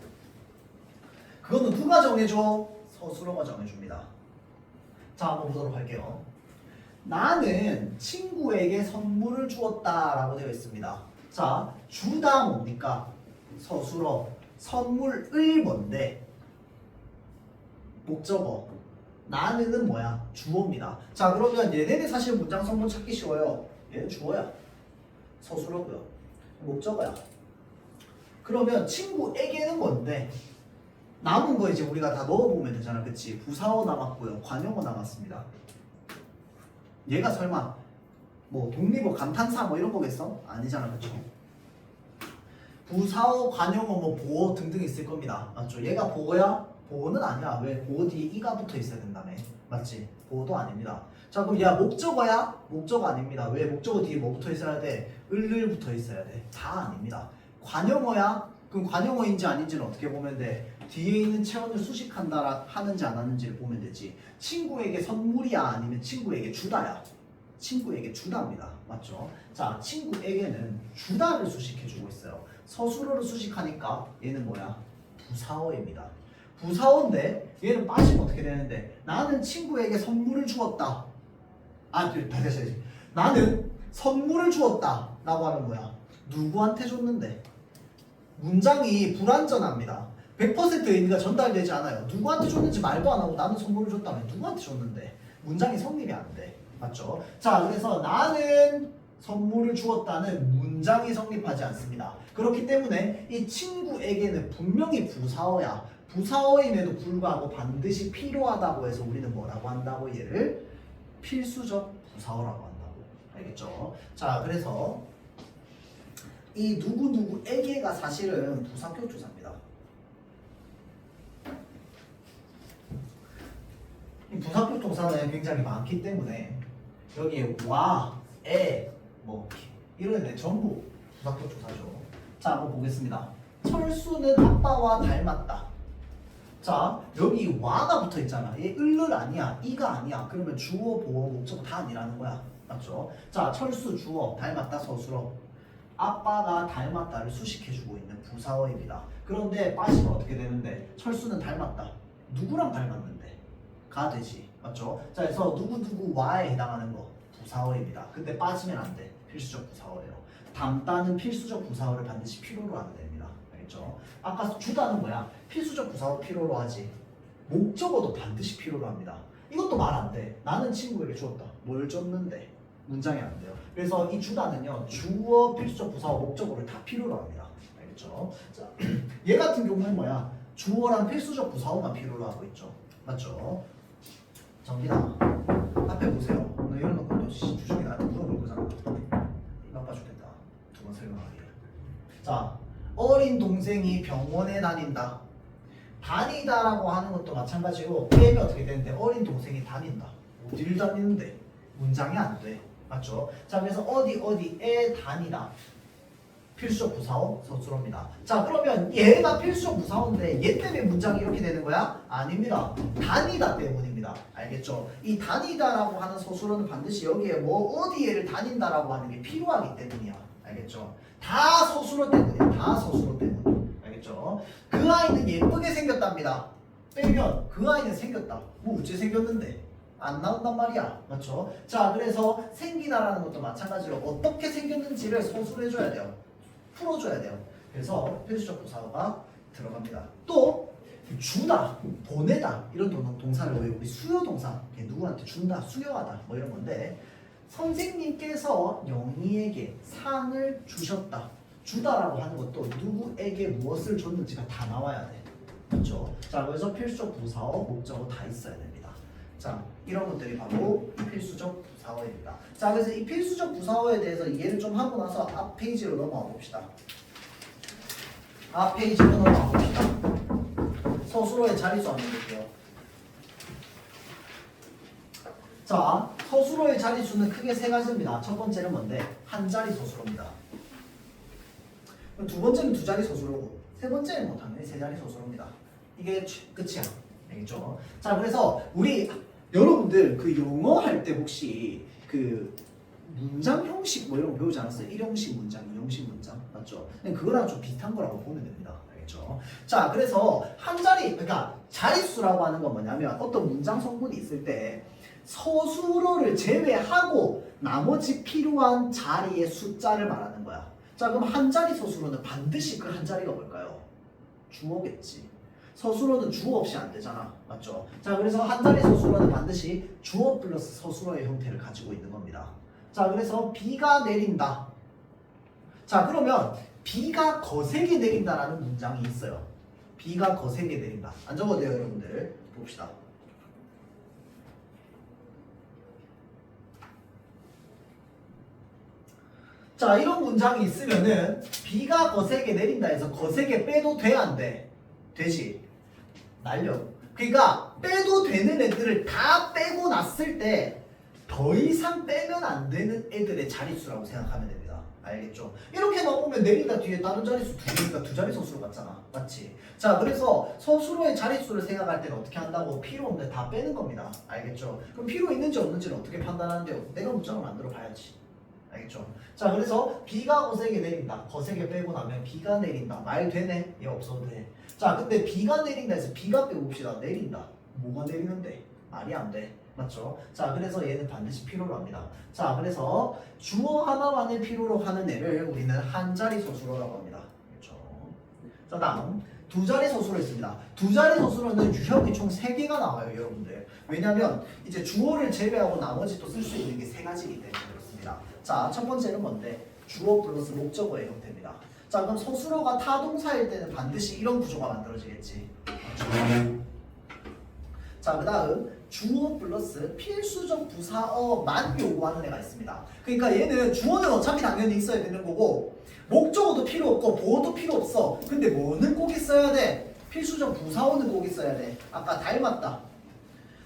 그거는 누가 정해줘? 서술어가 정해줍니다. 자, 한번 보도록 할게요. 나는 친구에게 선물을 주었다라고 되어 있습니다. 자, 주다 뭡니까? 서술어. 선물을 뭔데? 목적어. 나는은 뭐야? 주어입니다. 자, 그러면 얘네는 사실 문장 성분 찾기 쉬워요. 얘는 주어야. 서술어고요. 목적어야. 그러면 친구에게는 뭔데? 남은 거 이제 우리가 다 넣어보면 되잖아. 그치? 부사어 남았고요. 관용어 남았습니다. 얘가 설마 뭐 독립어, 감탄사 뭐 이런 거겠어? 아니잖아. 그쵸? 부사어, 관용어, 뭐 보어 등등 있을 겁니다. 맞죠? 얘가 보어야? 보어는 아니야. 왜? 보어 뒤에 이가 붙어 있어야 된다며. 맞지? 보어도 아닙니다. 자, 그럼 얘가 목적어야? 목적어 아닙니다. 왜? 목적어 뒤에 뭐 붙어 있어야 돼? 을을 붙어 있어야 돼. 다 아닙니다. 관용어야? 그럼 관용어인지 아닌지는 어떻게 보면 돼? 뒤에 있는 체온을 수식한다 하는지 안 하는지를 보면 되지. 친구에게 선물이야? 아니면 친구에게 주다야? 친구에게 주다입니다. 맞죠? 자, 친구에게는 주다를 수식해주고 있어요. 서술어를 수식하니까 얘는 뭐야? 부사어입니다. 부사어인데 얘는 빠지면 어떻게 되는데? 나는 친구에게 선물을 주었다. 다시. 나는 선물을 주었다 라고 하면 뭐야? 누구한테 줬는데? 문장이 불완전합니다. 100% 의미가 전달되지 않아요. 누구한테 줬는지 말도 안 하고 나는 선물을 줬다면 누구한테 줬는데? 문장이 성립이 안 돼. 맞죠? 자, 그래서 나는 선물을 주었다는 문장이 성립하지 않습니다. 그렇기 때문에 이 친구에게는 분명히 부사어야. 부사어임에도 불구하고 반드시 필요하다고 해서 우리는 뭐라고 한다고? 얘를 필수적 부사어라고 한다고. 알겠죠? 자, 그래서 이 누구누구에게가 사실은 부사격 조사입니다. 이 부사격 동사는 굉장히 많기 때문에 여기에 와, 에, 뭐 이런 애들 전부 부사격 조사죠. 자, 한번 보겠습니다. 철수는 아빠와 닮았다. 자, 여기 와가 붙어 있잖아. 얘 을을 아니야, 이가 아니야. 그러면 주어, 보어, 목적 다 아니라는 거야. 맞죠? 자, 철수 주어, 닮았다 서술어. 아빠가 닮았다를 수식해주고 있는 부사어입니다. 그런데 빠지면 어떻게 되는데? 철수는 닮았다. 누구랑 닮았는데? 가 되지. 맞죠? 자, 그래서 누구누구와에 해당하는 거 부사어입니다. 근데 빠지면 안 돼. 필수적 부사어예요. 닮다는 필수적 부사어를 반드시 필요로 하면 됩니다. 알겠죠? 아까 주다는 뭐야? 필수적 부사어 필요로 하지. 목적어도 반드시 필요로 합니다. 이것도 말 안 돼. 나는 친구에게 주었다. 뭘 줬는데? 문장이 안 돼요. 그래서 이 주다는요, 주어, 필수적 부사어, 목적어를 다 필요로 합니다. 알겠죠? 자, 얘 같은 경우는 뭐야? 주어랑 필수적 부사어만 필요로 하고 있죠. 맞죠? 정빈아, 앞에 보세요. 오늘 이런 거 또 주중에 나한테 물어볼 거잖아. 바빠 죽겠다. 두 번 설명하기. 자, 어린 동생이 병원에 다닌다. 다니다라고 하는 것도 마찬가지로 빼면 어떻게 되는데 어린 동생이 다닌다. 어디를 다니는데? 문장이 안 돼. 맞죠? 자, 그래서 어디에 다니다. 필수적 부사어 서술어입니다. 자, 그러면 얘가 필수적 부사어인데 얘 때문에 문장이 이렇게 되는 거야? 아닙니다. 다니다 때문입니다. 알겠죠? 이 다니다라고 하는 서술어는 반드시 여기에 뭐 어디에를 다닌다라고 하는 게 필요하기 때문이야. 알겠죠? 다 서술어 때문이야. 다 서술어 때문. 알겠죠? 그 아이는 예쁘게 생겼답니다. 빼면 그 아이는 생겼다. 뭐 어째 생겼는데? 안 나온단 말이야. 맞죠? 자, 그래서 생기다라는 것도 마찬가지로 어떻게 생겼는지를 서술해줘야 돼요. 풀어줘야 돼요. 그래서 필수적 부사어가 들어갑니다. 또 주다, 보내다 이런 동사를 왜 우리 수요 동사 누구한테 준다, 수여하다 뭐 이런 건데 선생님께서 영희에게 상을 주셨다. 주다라고 하는 것도 누구에게 무엇을 줬는지가 다 나와야 돼. 그렇죠? 자, 그래서 필수적 부사어, 목적어 다 있어야 됩니다. 자, 이런 것들이 바로 필수적 부사어입니다. 자, 그래서 이 필수적 부사어에 대해서 이해를 좀 하고 나서 앞 페이지로 넘어가 봅시다. 앞 페이지로 넘어가 봅시다. 서술어의 자리수 한번 볼게요. 자, 서술어의 자리수는 크게 세 가지입니다. 첫 번째는 뭔데? 한 자리 서술어입니다. 두 번째는 두 자리 서술어고, 세 번째는 뭐 당연히 세 자리 서술어입니다. 이게 끝이야. 알겠죠? 자, 그래서 우리 여러분들 그 영어 할 때 혹시 그 문장 형식 뭐 이런 거 배우지 않았어요? 1형식 문장, 2형식 문장 맞죠? 그거랑 좀 비슷한 거라고 보면 됩니다. 알겠죠? 자, 그래서 한 자리, 그러니까 자릿수라고 하는 건 뭐냐면 어떤 문장 성분이 있을 때 서술어를 제외하고 나머지 필요한 자리의 숫자를 말하는 거야. 자, 그럼 한 자리 서술어는 반드시 그 한 자리가 뭘까요? 주어겠지. 서술어는 주어 없이 안 되잖아. 맞죠? 자, 그래서 한 자리 서술어는 반드시 주어 플러스 서술어의 형태를 가지고 있는 겁니다. 자, 그래서 비가 내린다. 자, 그러면 비가 거세게 내린다라는 문장이 있어요. 비가 거세게 내린다. 안 적어도 돼요, 여러분들. 봅시다. 자, 이런 문장이 있으면은 비가 거세게 내린다 해서 거세게 빼도 돼, 안 돼? 되지. 날려. 그러니까 빼도 되는 애들을 다 빼고 났을 때 더 이상 빼면 안 되는 애들의 자릿수라고 생각하면 됩니다. 알겠죠? 이렇게만 보면 내린다 뒤에 다른 자릿수 두 개니까 두 자리 서술어 같잖아. 맞지? 자, 그래서 서술어의 자릿수를 생각할 때는 어떻게 한다고? 필요 없는데 다 빼는 겁니다. 알겠죠? 그럼 필요 있는지 없는지는 어떻게 판단하는데요? 내가 문장을 만들어 봐야지. 알겠죠? 자, 그래서 비가 거세게 내린다. 거세게 빼고 나면 비가 내린다. 말 되네? 얘 없어도 돼. 자, 근데 비가 내린다 해서 비가 빼고 봅시다. 내린다. 뭐가 내리는데? 말이 안 돼. 맞죠? 자, 그래서 얘는 반드시 필요로 합니다. 자, 그래서 주어 하나만을 필요로 하는 애를 우리는 한 자리 서술어라고 합니다. 그렇죠? 자, 다음 두 자리 서술어 있습니다. 두 자리 서술어는 유형이 총 3개가 나와요, 여러분들. 왜냐면 이제 주어를 제외하고 나머지 또 쓸 수 있는 게 3가지이기 때문에 그렇습니다. 자, 첫 번째는 뭔데? 주어 플러스 목적어의 형태입니다. 자, 그럼 서술어가 타동사일 때는 반드시 이런 구조가 만들어지겠지. 맞죠? 자, 그 다음 주어 플러스 필수적 부사어만 요구하는 애가 있습니다. 그러니까 얘는 주어는 어차피 당연히 있어야 되는 거고 목적어도 필요 없고 보어도 필요 없어. 근데 뭐는 꼭 있어야 돼? 필수적 부사어는 꼭 있어야 돼. 아까 닮았다.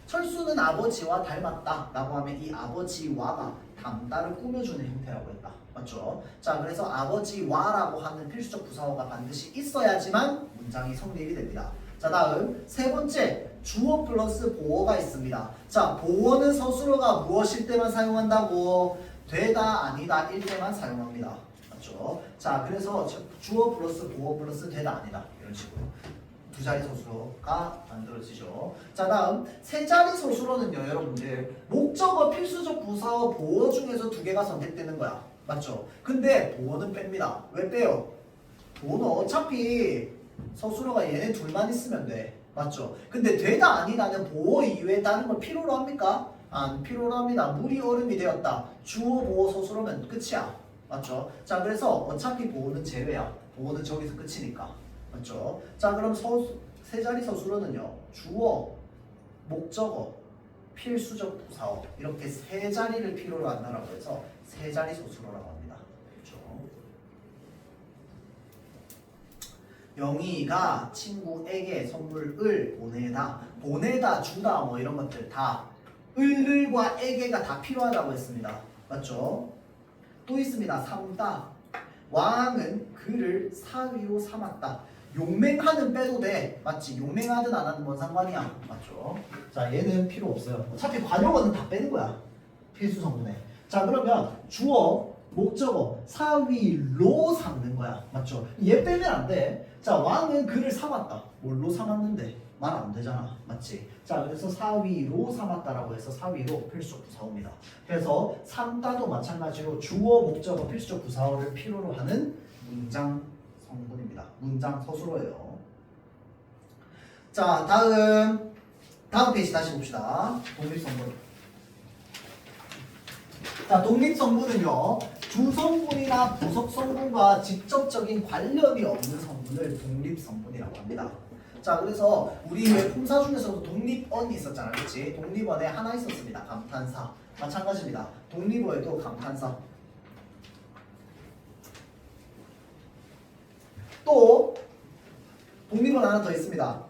철수는 아버지와 닮았다 라고 하면 이 아버지와가 담다를 꾸며주는 형태라고 했다. 맞죠? 자, 그래서 아버지와라고 하는 필수적 부사어가 반드시 있어야지만 문장이 성립이 됩니다. 자, 다음 세 번째 주어 플러스 보어가 있습니다. 자, 보어는 서술어가 무엇일 때만 사용한다고? 되다 아니다 일 때만 사용합니다. 맞죠? 자, 그래서 주어 플러스 보어 플러스 되다 아니다 이런 식으로 두 자리 서술어가 만들어지죠. 자, 다음 세 자리 서술어는요, 여러분들 목적어 필수적 부사어 보어 중에서 두 개가 선택되는 거야. 맞죠? 근데 보어는 뺍니다. 왜 빼요? 보어는 어차피 서술어가 얘네 둘만 있으면 돼. 맞죠? 근데 되다 아니다는 보어 이외에 다른 걸 필요로 합니까? 안 필요로 합니다. 물이 얼음이 되었다. 주어 보어 서술어면 끝이야. 맞죠? 자, 그래서 어차피 보어는 제외야. 보어는 저기서 끝이니까. 맞죠? 자, 그럼 세 자리 서술어는요, 주어, 목적어, 필수적 부사어 이렇게 세 자리를 필요로 한다라고 해서 세 자리 서술어라고 합니다. 그렇죠? 영희가 친구에게 선물을 보내다 주다 뭐 이런 것들 다 을과 에게가 다 필요하다고 했습니다. 맞죠? 또 있습니다. 삼다. 왕은 그를 사위로 삼았다. 용맹하는 빼도 돼. 맞지? 용맹하든 안 하든 뭔 상관이야. 맞죠? 자, 얘는 필요 없어요. 어차피 관용어는 다 빼는 거야. 필수 성분에. 자, 그러면 주어, 목적어, 사위로 삼는 거야. 맞죠? 얘 빼면 안 돼. 자, 왕은 그를 삼았다. 뭘로 삼았는데? 말 안 되잖아. 맞지? 자, 그래서 사위로 삼았다라고 해서 사위로 필수적 부사어입니다. 그래서 삼다도 마찬가지로 주어, 목적어, 필수적 부사어를 필요로 하는 문장 성분입니다. 문장 서술어예요. 자, 다음 페이지 다시 봅시다. 독립성분. 자, 독립성분은요, 주성분이나 부속성분과 직접적인 관련이 없는 성분을 독립성분이라고 합니다. 자, 그래서 우리 왜 품사 중에서도 독립언이 있었잖아, 그렇지? 독립언에 하나 있었습니다. 감탄사. 마찬가지입니다. 독립어에도 감탄사. 또 독립언 하나 더 있습니다.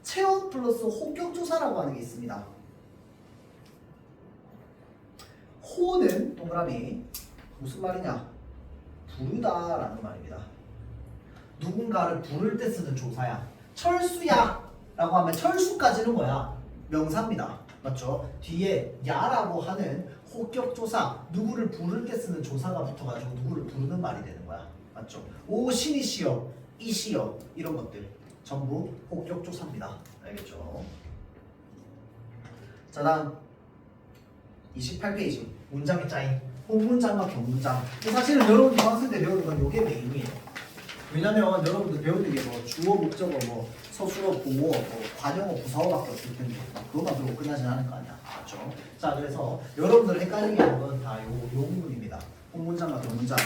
체험 플러스 호격조사라고 하는 게 있습니다. 호는 동그라미 무슨 말이냐? 부르다라는 말입니다. 누군가를 부를 때 쓰는 조사야. 철수야 라고 하면 철수까지는 뭐야? 명사입니다. 맞죠? 뒤에 야라고 하는 호격조사, 누구를 부를 때 쓰는 조사가 붙어가지고 누구를 부르는 말이 되는 거야. 맞죠? 오 신이시여, 이시여 이런 것들 전부 호격조사입니다. 알겠죠? 자, 다음 28페이지 문장의 짜임. 본문장과 견문장. 사실은 여러분 중학생 때 배우는 건 이게 메인이에요. 왜냐면 여러분들 배우는 게 뭐 주어, 목적어, 뭐 서술어, 보어, 뭐 관용어, 부사어밖에 없을 텐데 그것만 배우고 끝나진 않을 거 아니야. 맞죠? 자, 그래서 여러분들 헷갈리게 하는 건 다 요 부분입니다. 본문장과 견문장.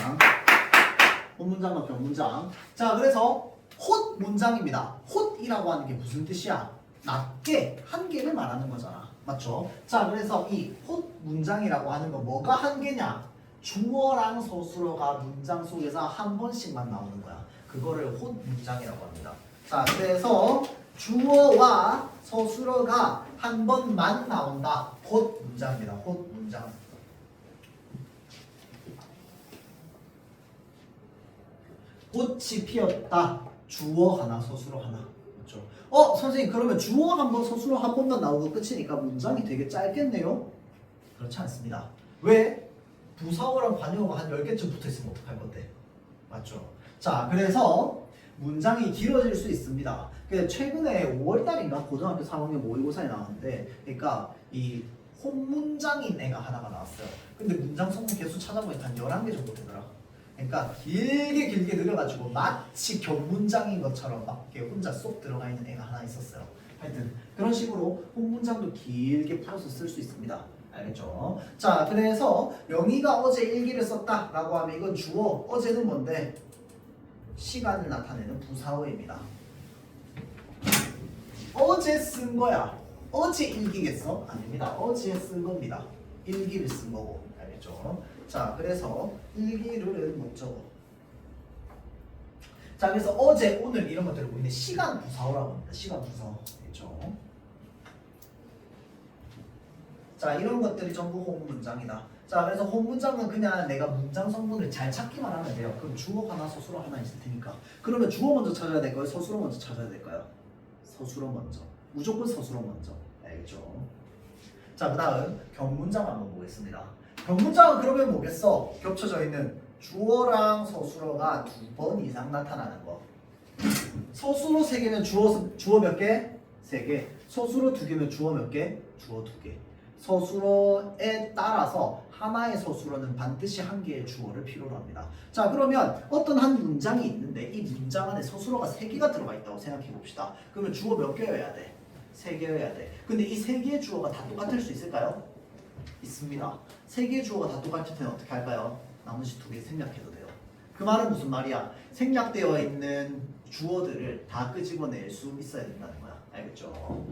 본문장과 견문장. 자, 그래서 홑 문장입니다. 홑이라고 하는 게 무슨 뜻이야? 낮게 한 개를 말하는 거잖아. 맞죠? 자, 그래서 이 홑 문장이라고 하는 건 뭐가 한 개냐? 주어랑 서술어가 문장 속에서 한 번씩만 나오는 거야. 그거를 홑 문장이라고 합니다. 자, 그래서 주어와 서술어가 한 번만 나온다. 홑 문장입니다. 홑 문장. 꽃이 피었다. 주어 하나, 서술어 하나. 그렇죠? 선생님, 그러면 주어 한 번, 서술어 한 번만 나오고 끝이니까 문장이 되게 짧겠네요? 그렇지 않습니다. 왜? 부사어랑 관용어가 한 10개쯤 붙어있으면 어떡할 건데? 맞죠? 자, 그래서 문장이 길어질 수 있습니다. 최근에 5월달인가 고등학교 3학년 모의고사에 나왔는데, 그러니까 이 혼문장인 애가 하나가 나왔어요. 근데 문장 성분 개수 찾아보니까 한 11개 정도 되더라. 그러니까 길게 늘어가지고 마치 견문장인 것처럼 막 이렇게 혼자 쏙 들어가 있는 애가 하나 있었어요. 하여튼 그런 식으로 혼문장도 길게 풀어서 쓸 수 있습니다. 알겠죠? 자, 그래서 영희가 어제 일기를 썼다라고 하면 이건 주어, 어제는 뭔데? 시간을 나타내는 부사어입니다. 어제 쓴 거야. 어제 일기겠어? 아닙니다. 어제 쓴 겁니다. 일기를 쓴 거고. 알겠죠? 자, 그래서 일기를은 목적어. 자, 그래서 어제, 오늘 이런 것들을 우리는 시간 부사어라고 합니다. 시간 부사어. 알겠죠? 자, 이런 것들이 전부 호문 문장이다. 자, 그래서 혼 문장은 그냥 내가 문장 성분을 잘 찾기만 하면 돼요. 그럼 주어 하나, 서술어 하나 있을 테니까. 그러면 주어 먼저 찾아야 될까요? 서술어 먼저 찾아야 될까요? 서술어 먼저. 무조건 서술어 먼저. 알겠죠? 자, 그 다음 견문장 한번 보겠습니다. 견문장은 그러면 뭐겠어? 겹쳐져 있는 주어랑 서술어가 2번 이상 나타나는 거. 서술어 3개면 주어 몇 개? 3개. 서술어 2개면 주어 몇 개? 주어 2개. 서술어에 따라서 하나의 서술어는 반드시 한 개의 주어를 필요로 합니다. 자, 그러면 어떤 한 문장이 있는데 이 문장 안에 서술어가 3개가 들어가 있다고 생각해 봅시다. 그러면 주어 몇 개여야 돼? 3개여야 돼. 근데 이 3개의 주어가 다 똑같을 수 있을까요? 있습니다. 3개의 주어가 다 똑같을 때는 어떻게 할까요? 나머지 2개 생략해도 돼요. 그 말은 무슨 말이야? 생략되어 있는 주어들을 다 끄집어낼 수 있어야 된다는 거야. 알겠죠?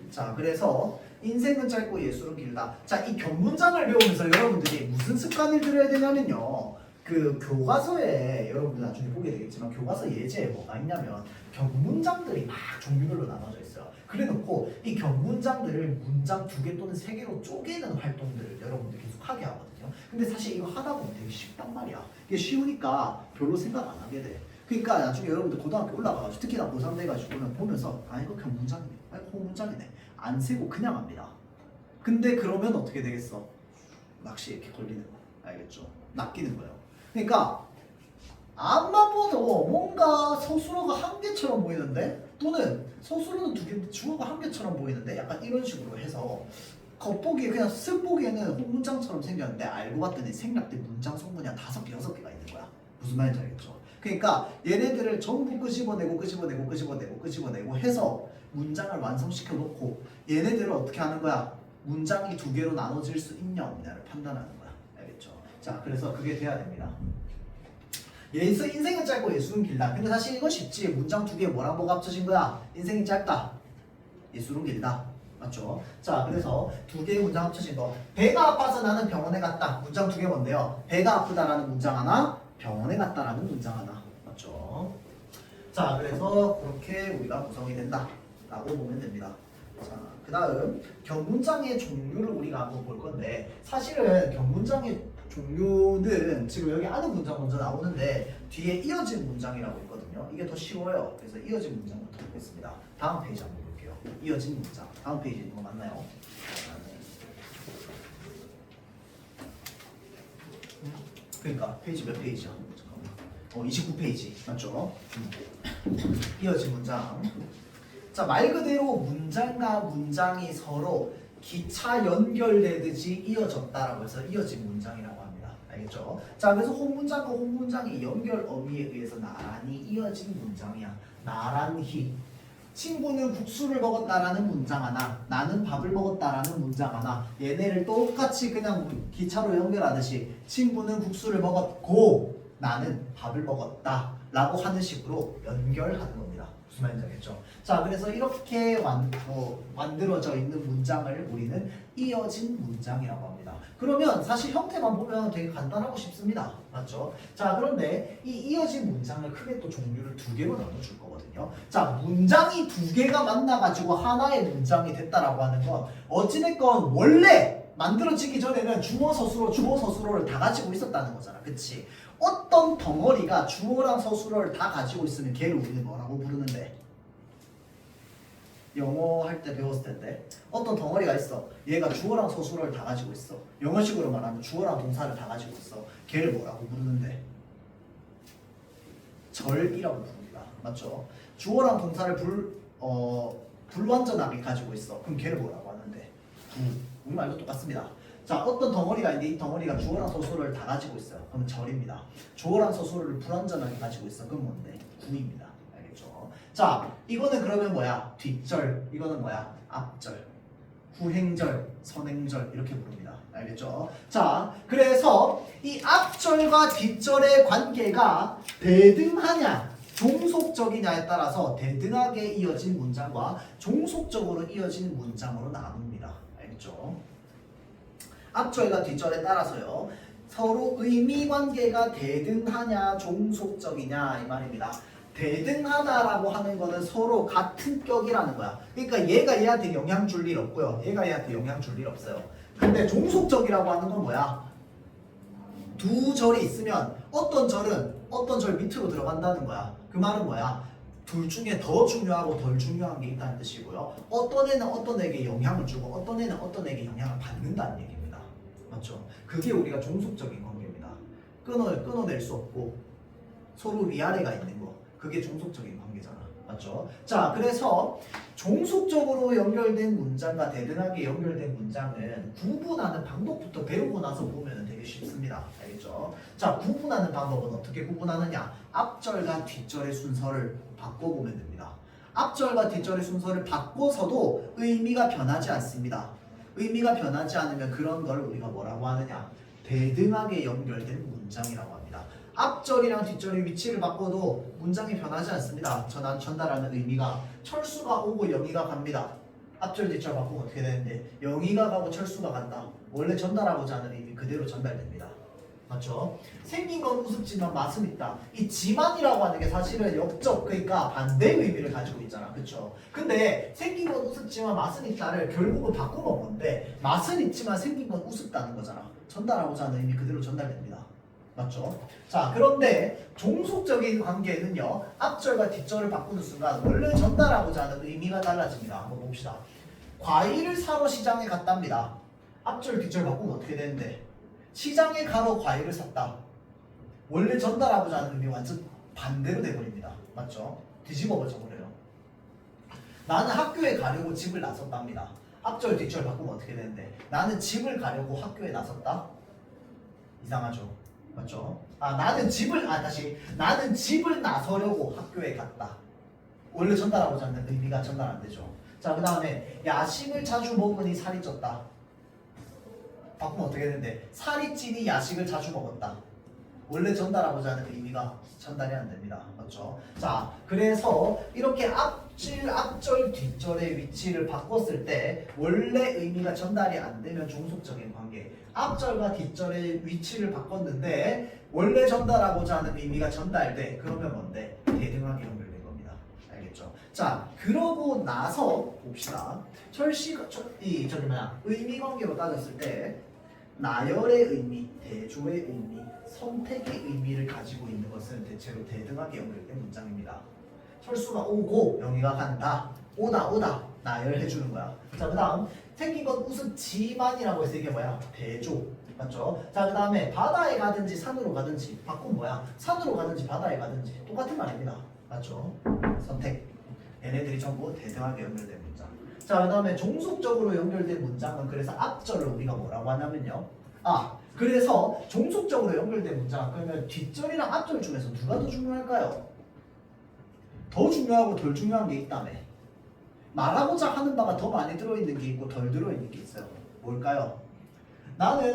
자, 그래서 인생은 짧고 예술은 길다. 자, 이 견문장을 배우면서 여러분들이 무슨 습관을 들여야 되냐면요. 그 교과서에 여러분들 나중에 보게 되겠지만 교과서 예제에 뭐가 있냐면 견문장들이 막 종류별로 나눠져 있어요. 그래놓고 이 견문장들을 문장 2개 또는 3개로 쪼개는 활동들을 여러분들 계속 하게 하거든요. 근데 사실 이거 하다 보면 되게 쉽단 말이야. 이게 쉬우니까 별로 생각 안 하게 돼. 그러니까 나중에 여러분들 고등학교 올라가가지고 특히나 고3 돼가지고 보면서 아 이거 견문장이네, 아 이거 호문장이네 안 세고 그냥 합니다. 근데 그러면 어떻게 되겠어? 낚시에 이렇게 걸리는 거. 알겠죠? 낚이는 거예요. 그러니까 앞만 봐도 뭔가 서술어가 한 개처럼 보이는데 또는 서술어는 2개인데 주어가 한 개처럼 보이는데 약간 이런 식으로 해서 겉보기에 그냥 쓱 보기에는 문장처럼 생겼는데 알고 봤더니 생략된 문장 성분이 한 5개, 6개가 있는 거야. 무슨 말인지 알겠죠? 그러니까 얘네들을 전부 끄집어내고 해서 문장을 완성시켜 놓고 얘네들을 어떻게 하는 거야? 문장이 2개로 나눠질 수 있냐 없냐를 판단하는 거야. 알겠죠? 자, 그래서 그게 돼야 됩니다. 인생은 짧고 예술은 길다. 근데 사실 이건 쉽지. 문장 2개에 뭐랑 뭐가 합쳐진 거야? 인생이 짧다, 예술은 길다. 맞죠? 자, 그래서 2개의 문장 합쳐진 거. 배가 아파서 나는 병원에 갔다. 문장 2개 뭔데요? 배가 아프다라는 문장 하나, 병원에 갔다라는 문장 하나. 맞죠? 자, 그래서 그렇게 우리가 구성이 된다 라고 보면 됩니다. 자, 그 다음 견문장의 종류를 우리가 한번 볼 건데 사실은 견문장의 종류는 지금 여기 아는 문장 먼저 나오는데 뒤에 이어진 문장이라고 있거든요. 이게 더 쉬워요. 그래서 이어진 문장부터 보겠습니다. 다음 페이지 한번 볼게요. 이어진 문장. 다음 페이지 이거 맞나요? 그러니까 페이지 몇 페이지야? 잠깐만. 29페이지 맞죠? 이어진 문장. 자, 말 그대로 문장과 문장이 서로 기차 연결되듯이 이어졌다라고 해서 이어진 문장이라고 합니다. 알겠죠? 자, 그래서 혼문장과 혼문장이 연결 어미에 의해서 나란히 이어진 문장이야. 나란히. 친구는 국수를 먹었다라는 문장 하나, 나는 밥을 먹었다라는 문장 하나, 얘네를 똑같이 그냥 기차로 연결하듯이 친구는 국수를 먹었고 나는 밥을 먹었다 라고 하는 식으로 연결하는 겁니다. 무슨 말인지 알겠죠? 자, 그래서 이렇게 만들어져 있는 문장을 우리는 이어진 문장이라고 합니다. 그러면 사실 형태만 보면 되게 간단하고 쉽습니다. 맞죠? 자, 그런데 이 이어진 문장을 크게 또 종류를 2개로 나눠줄 거거든요. 자, 문장이 2개가 만나가지고 하나의 문장이 됐다라고 하는 건 어찌됐건 원래 만들어지기 전에는 주어 서술어를 다 가지고 있었다는 거잖아. 그치? 어떤 덩어리가 주어랑 서술어를 다 가지고 있으면 걔를 우리는 뭐라고 부르는데? 영어 할 때 배웠을 텐데 어떤 덩어리가 있어. 얘가 주어랑 서술어를 다 가지고 있어. 영어식으로 말하면 주어랑 동사를 다 가지고 있어. 걔를 뭐라고 부르는데? 절이라고 부릅니다. 맞죠? 주어랑 동사를 불완전하게 가지고 있어. 그럼 걔를 뭐라고 하는데? 우리 말도 똑같습니다. 자, 어떤 덩어리가 있는데 이 덩어리가 주어랑 서술어를 다 가지고 있어요. 그럼 절입니다. 주어랑 서술어를 불완전하게 가지고 있어. 그럼 뭔데? 구입니다. 알겠죠? 자, 이거는 그러면 뭐야? 뒷절. 이거는 뭐야? 앞절. 후행절, 선행절 이렇게 부릅니다. 알겠죠? 자, 그래서 이 앞절과 뒷절의 관계가 대등하냐 종속적이냐에 따라서 대등하게 이어진 문장과 종속적으로 이어진 문장으로 나눕니다. 알겠죠? 앞절과 뒷절에 따라서요. 서로 의미 관계가 대등하냐 종속적이냐 이 말입니다. 대등하다라고 하는 거는 서로 같은 격이라는 거야. 그러니까 얘가 얘한테 영향 줄 일 없고요. 얘가 얘한테 영향 줄 일 없어요. 근데 종속적이라고 하는 건 뭐야? 두 절이 있으면 어떤 절은 어떤 절 밑으로 들어간다는 거야. 그 말은 뭐야? 둘 중에 더 중요하고 덜 중요한 게 있다는 뜻이고요. 어떤 애는 어떤 애에게 영향을 주고 어떤 애는 어떤 애에게 영향을 받는다는 얘기입니다. 맞죠? 그게 우리가 종속적인 관계입니다. 끊어낼 수 없고 서로 위아래가 있는 거. 그게 종속적인 관계잖아. 맞죠? 자, 그래서 종속적으로 연결된 문장과 대등하게 연결된 문장은 구분하는 방법부터 배우고 나서 보면 되게 쉽습니다. 알겠죠? 자, 구분하는 방법은 어떻게 구분하느냐? 앞절과 뒷절의 순서를 바꿔보면 됩니다. 앞절과 뒷절의 순서를 바꿔서도 의미가 변하지 않습니다. 의미가 변하지 않으면 그런 걸 우리가 뭐라고 하느냐? 대등하게 연결된 문장이라고 합니다. 앞절이랑 뒷절의 위치를 바꿔도 문장이 변하지 않습니다. 전달하는 의미가 철수가 오고 영희가 갑니다. 앞절 뒷절 바꾸면 어떻게 되는데 영희가 가고 철수가 간다. 원래 전달하고자 하는 의미 그대로 전달됩니다. 맞죠? 생긴 건 우습지만 맛은 있다. 이 지만이라고 하는 게 사실은 역적, 그러니까 반대의 의미를 가지고 있잖아. 그쵸? 근데 생긴 건 우습지만 맛은 있다를 결국은 바꾸면 뭔데 맛은 있지만 생긴 건 우습다는 거잖아. 전달하고자 하는 의미 그대로 전달됩니다. 맞죠? 자, 그런데 종속적인 관계는요, 앞절과 뒷절을 바꾸는 순간 원래 전달하고자 하는 의미가 달라집니다. 한번 봅시다. 과일을 사러 시장에 갔답니다. 앞절 뒷절 바꾸면 어떻게 되는데 시장에 가러 과일을 샀다. 원래 전달하고자 하는 의미 완전 반대로 돼버립니다. 맞죠? 뒤집어 버려요. 나는 학교에 가려고 집을 나섰답니다. 앞절 뒷절 바꾸면 어떻게 되는데 나는 집을 가려고 학교에 나섰다. 이상하죠? 맞죠? 나는 집을 나서려고 학교에 갔다. 원래 전달하고자 하는 의미가 전달 안 되죠. 자, 그 다음에 야식을 자주 먹으니 살이 쪘다. 바꾸면 어떻게 되는데 살이 찌니 야식을 자주 먹었다. 원래 전달하고자 하는 의미가 전달이 안 됩니다. 맞죠? 자, 그래서 이렇게 앞절, 뒷절의 위치를 바꿨을 때 원래 의미가 전달이 안 되면 종속적인 관계. 앞절과 뒷절의 위치를 바꿨는데 원래 전달하고자 하는 의미가 전달돼. 그러면 뭔데? 대등하게 연결된 겁니다. 알겠죠? 자, 그러고 나서 봅시다. 의미 관계로 따졌을 때 나열의 의미, 대조의 의미, 선택의 의미를 가지고 있는 것은 대체로 대등하게 연결된 문장입니다. 철수가 오고 영희가 간다. 오다 나열해주는 거야. 자, 그 다음 생긴 건 우습지만이라고 해서 이게 뭐야? 대조. 맞죠? 자, 그 다음에 바다에 가든지 산으로 가든지 바꾸면 뭐야? 산으로 가든지 바다에 가든지 똑같은 말입니다. 맞죠? 선택. 얘네들이 전부 대등하게 연결된 문장. 자, 그 다음에 종속적으로 연결된 문장은 그래서 앞절을 우리가 뭐라고 하냐면요. 그래서 종속적으로 연결된 문장 그러면 뒷절이랑 앞절 중에서 누가 더 중요할까요? 더 중요하고 덜 중요한 게 있다며. 말하고자 하는 바가 더 많이 들어있는 게 있고 덜 들어있는 게 있어요. 뭘까요? 나는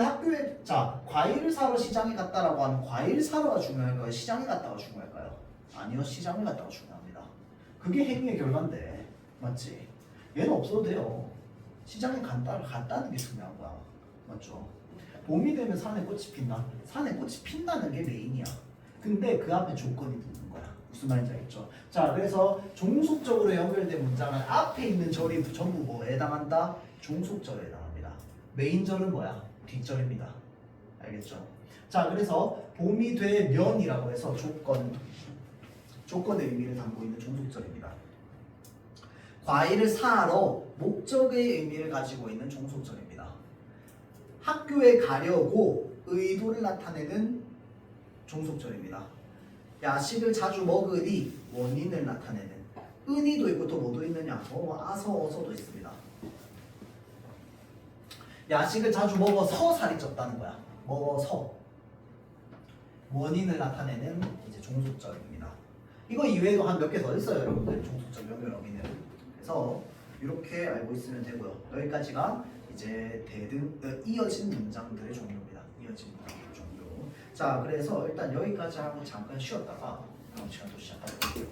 과일을 사러 시장에 갔다라고 하면 과일 사러가 중요할까요? 시장에 갔다가 중요할까요? 아니요, 시장에 갔다가 중요합니다. 그게 행위의 결과인데, 맞지? 얘는 없어도 돼요. 시장에 갔다는 게 중요한 거야. 맞죠? 봄이 되면 산에 꽃이 핀다. 산에 꽃이 핀다는 게 메인이야. 근데 그 앞에 조건이 붙는 거야. 무슨 말인지 알겠죠? 자, 그래서 종속적으로 연결된 문장은 앞에 있는 절이 전부 뭐에 해당한다? 종속절에 해당합니다. 메인절은 뭐야? 뒷절입니다. 알겠죠? 자, 그래서 봄이 되면이라고 해서 조건의 의미를 담고 있는 종속절입니다. 과일을 사러 목적의 의미를 가지고 있는 종속절입니다. 학교에 가려고 의도를 나타내는 종속절입니다. 야식을 자주 먹으니 원인을 나타내는 은이도 있고 또 뭐도 있느냐? 어서도 있습니다. 야식을 자주 먹어서 살이 쪘다는 거야. 먹어서 원인을 나타내는 이제 종속절입니다. 이거 이외에도 한 몇 개 더 있어요, 여러분들. 종속절 연결 어미는. 그래서 이렇게 알고 있으면 되고요. 여기까지가 이제 이어진 문장들의 종류입니다. 이어진 문장들의 종류. 자, 그래서 일단 여기까지 하고 잠깐 쉬었다가 다음 시간 또 시작하도록 할게요.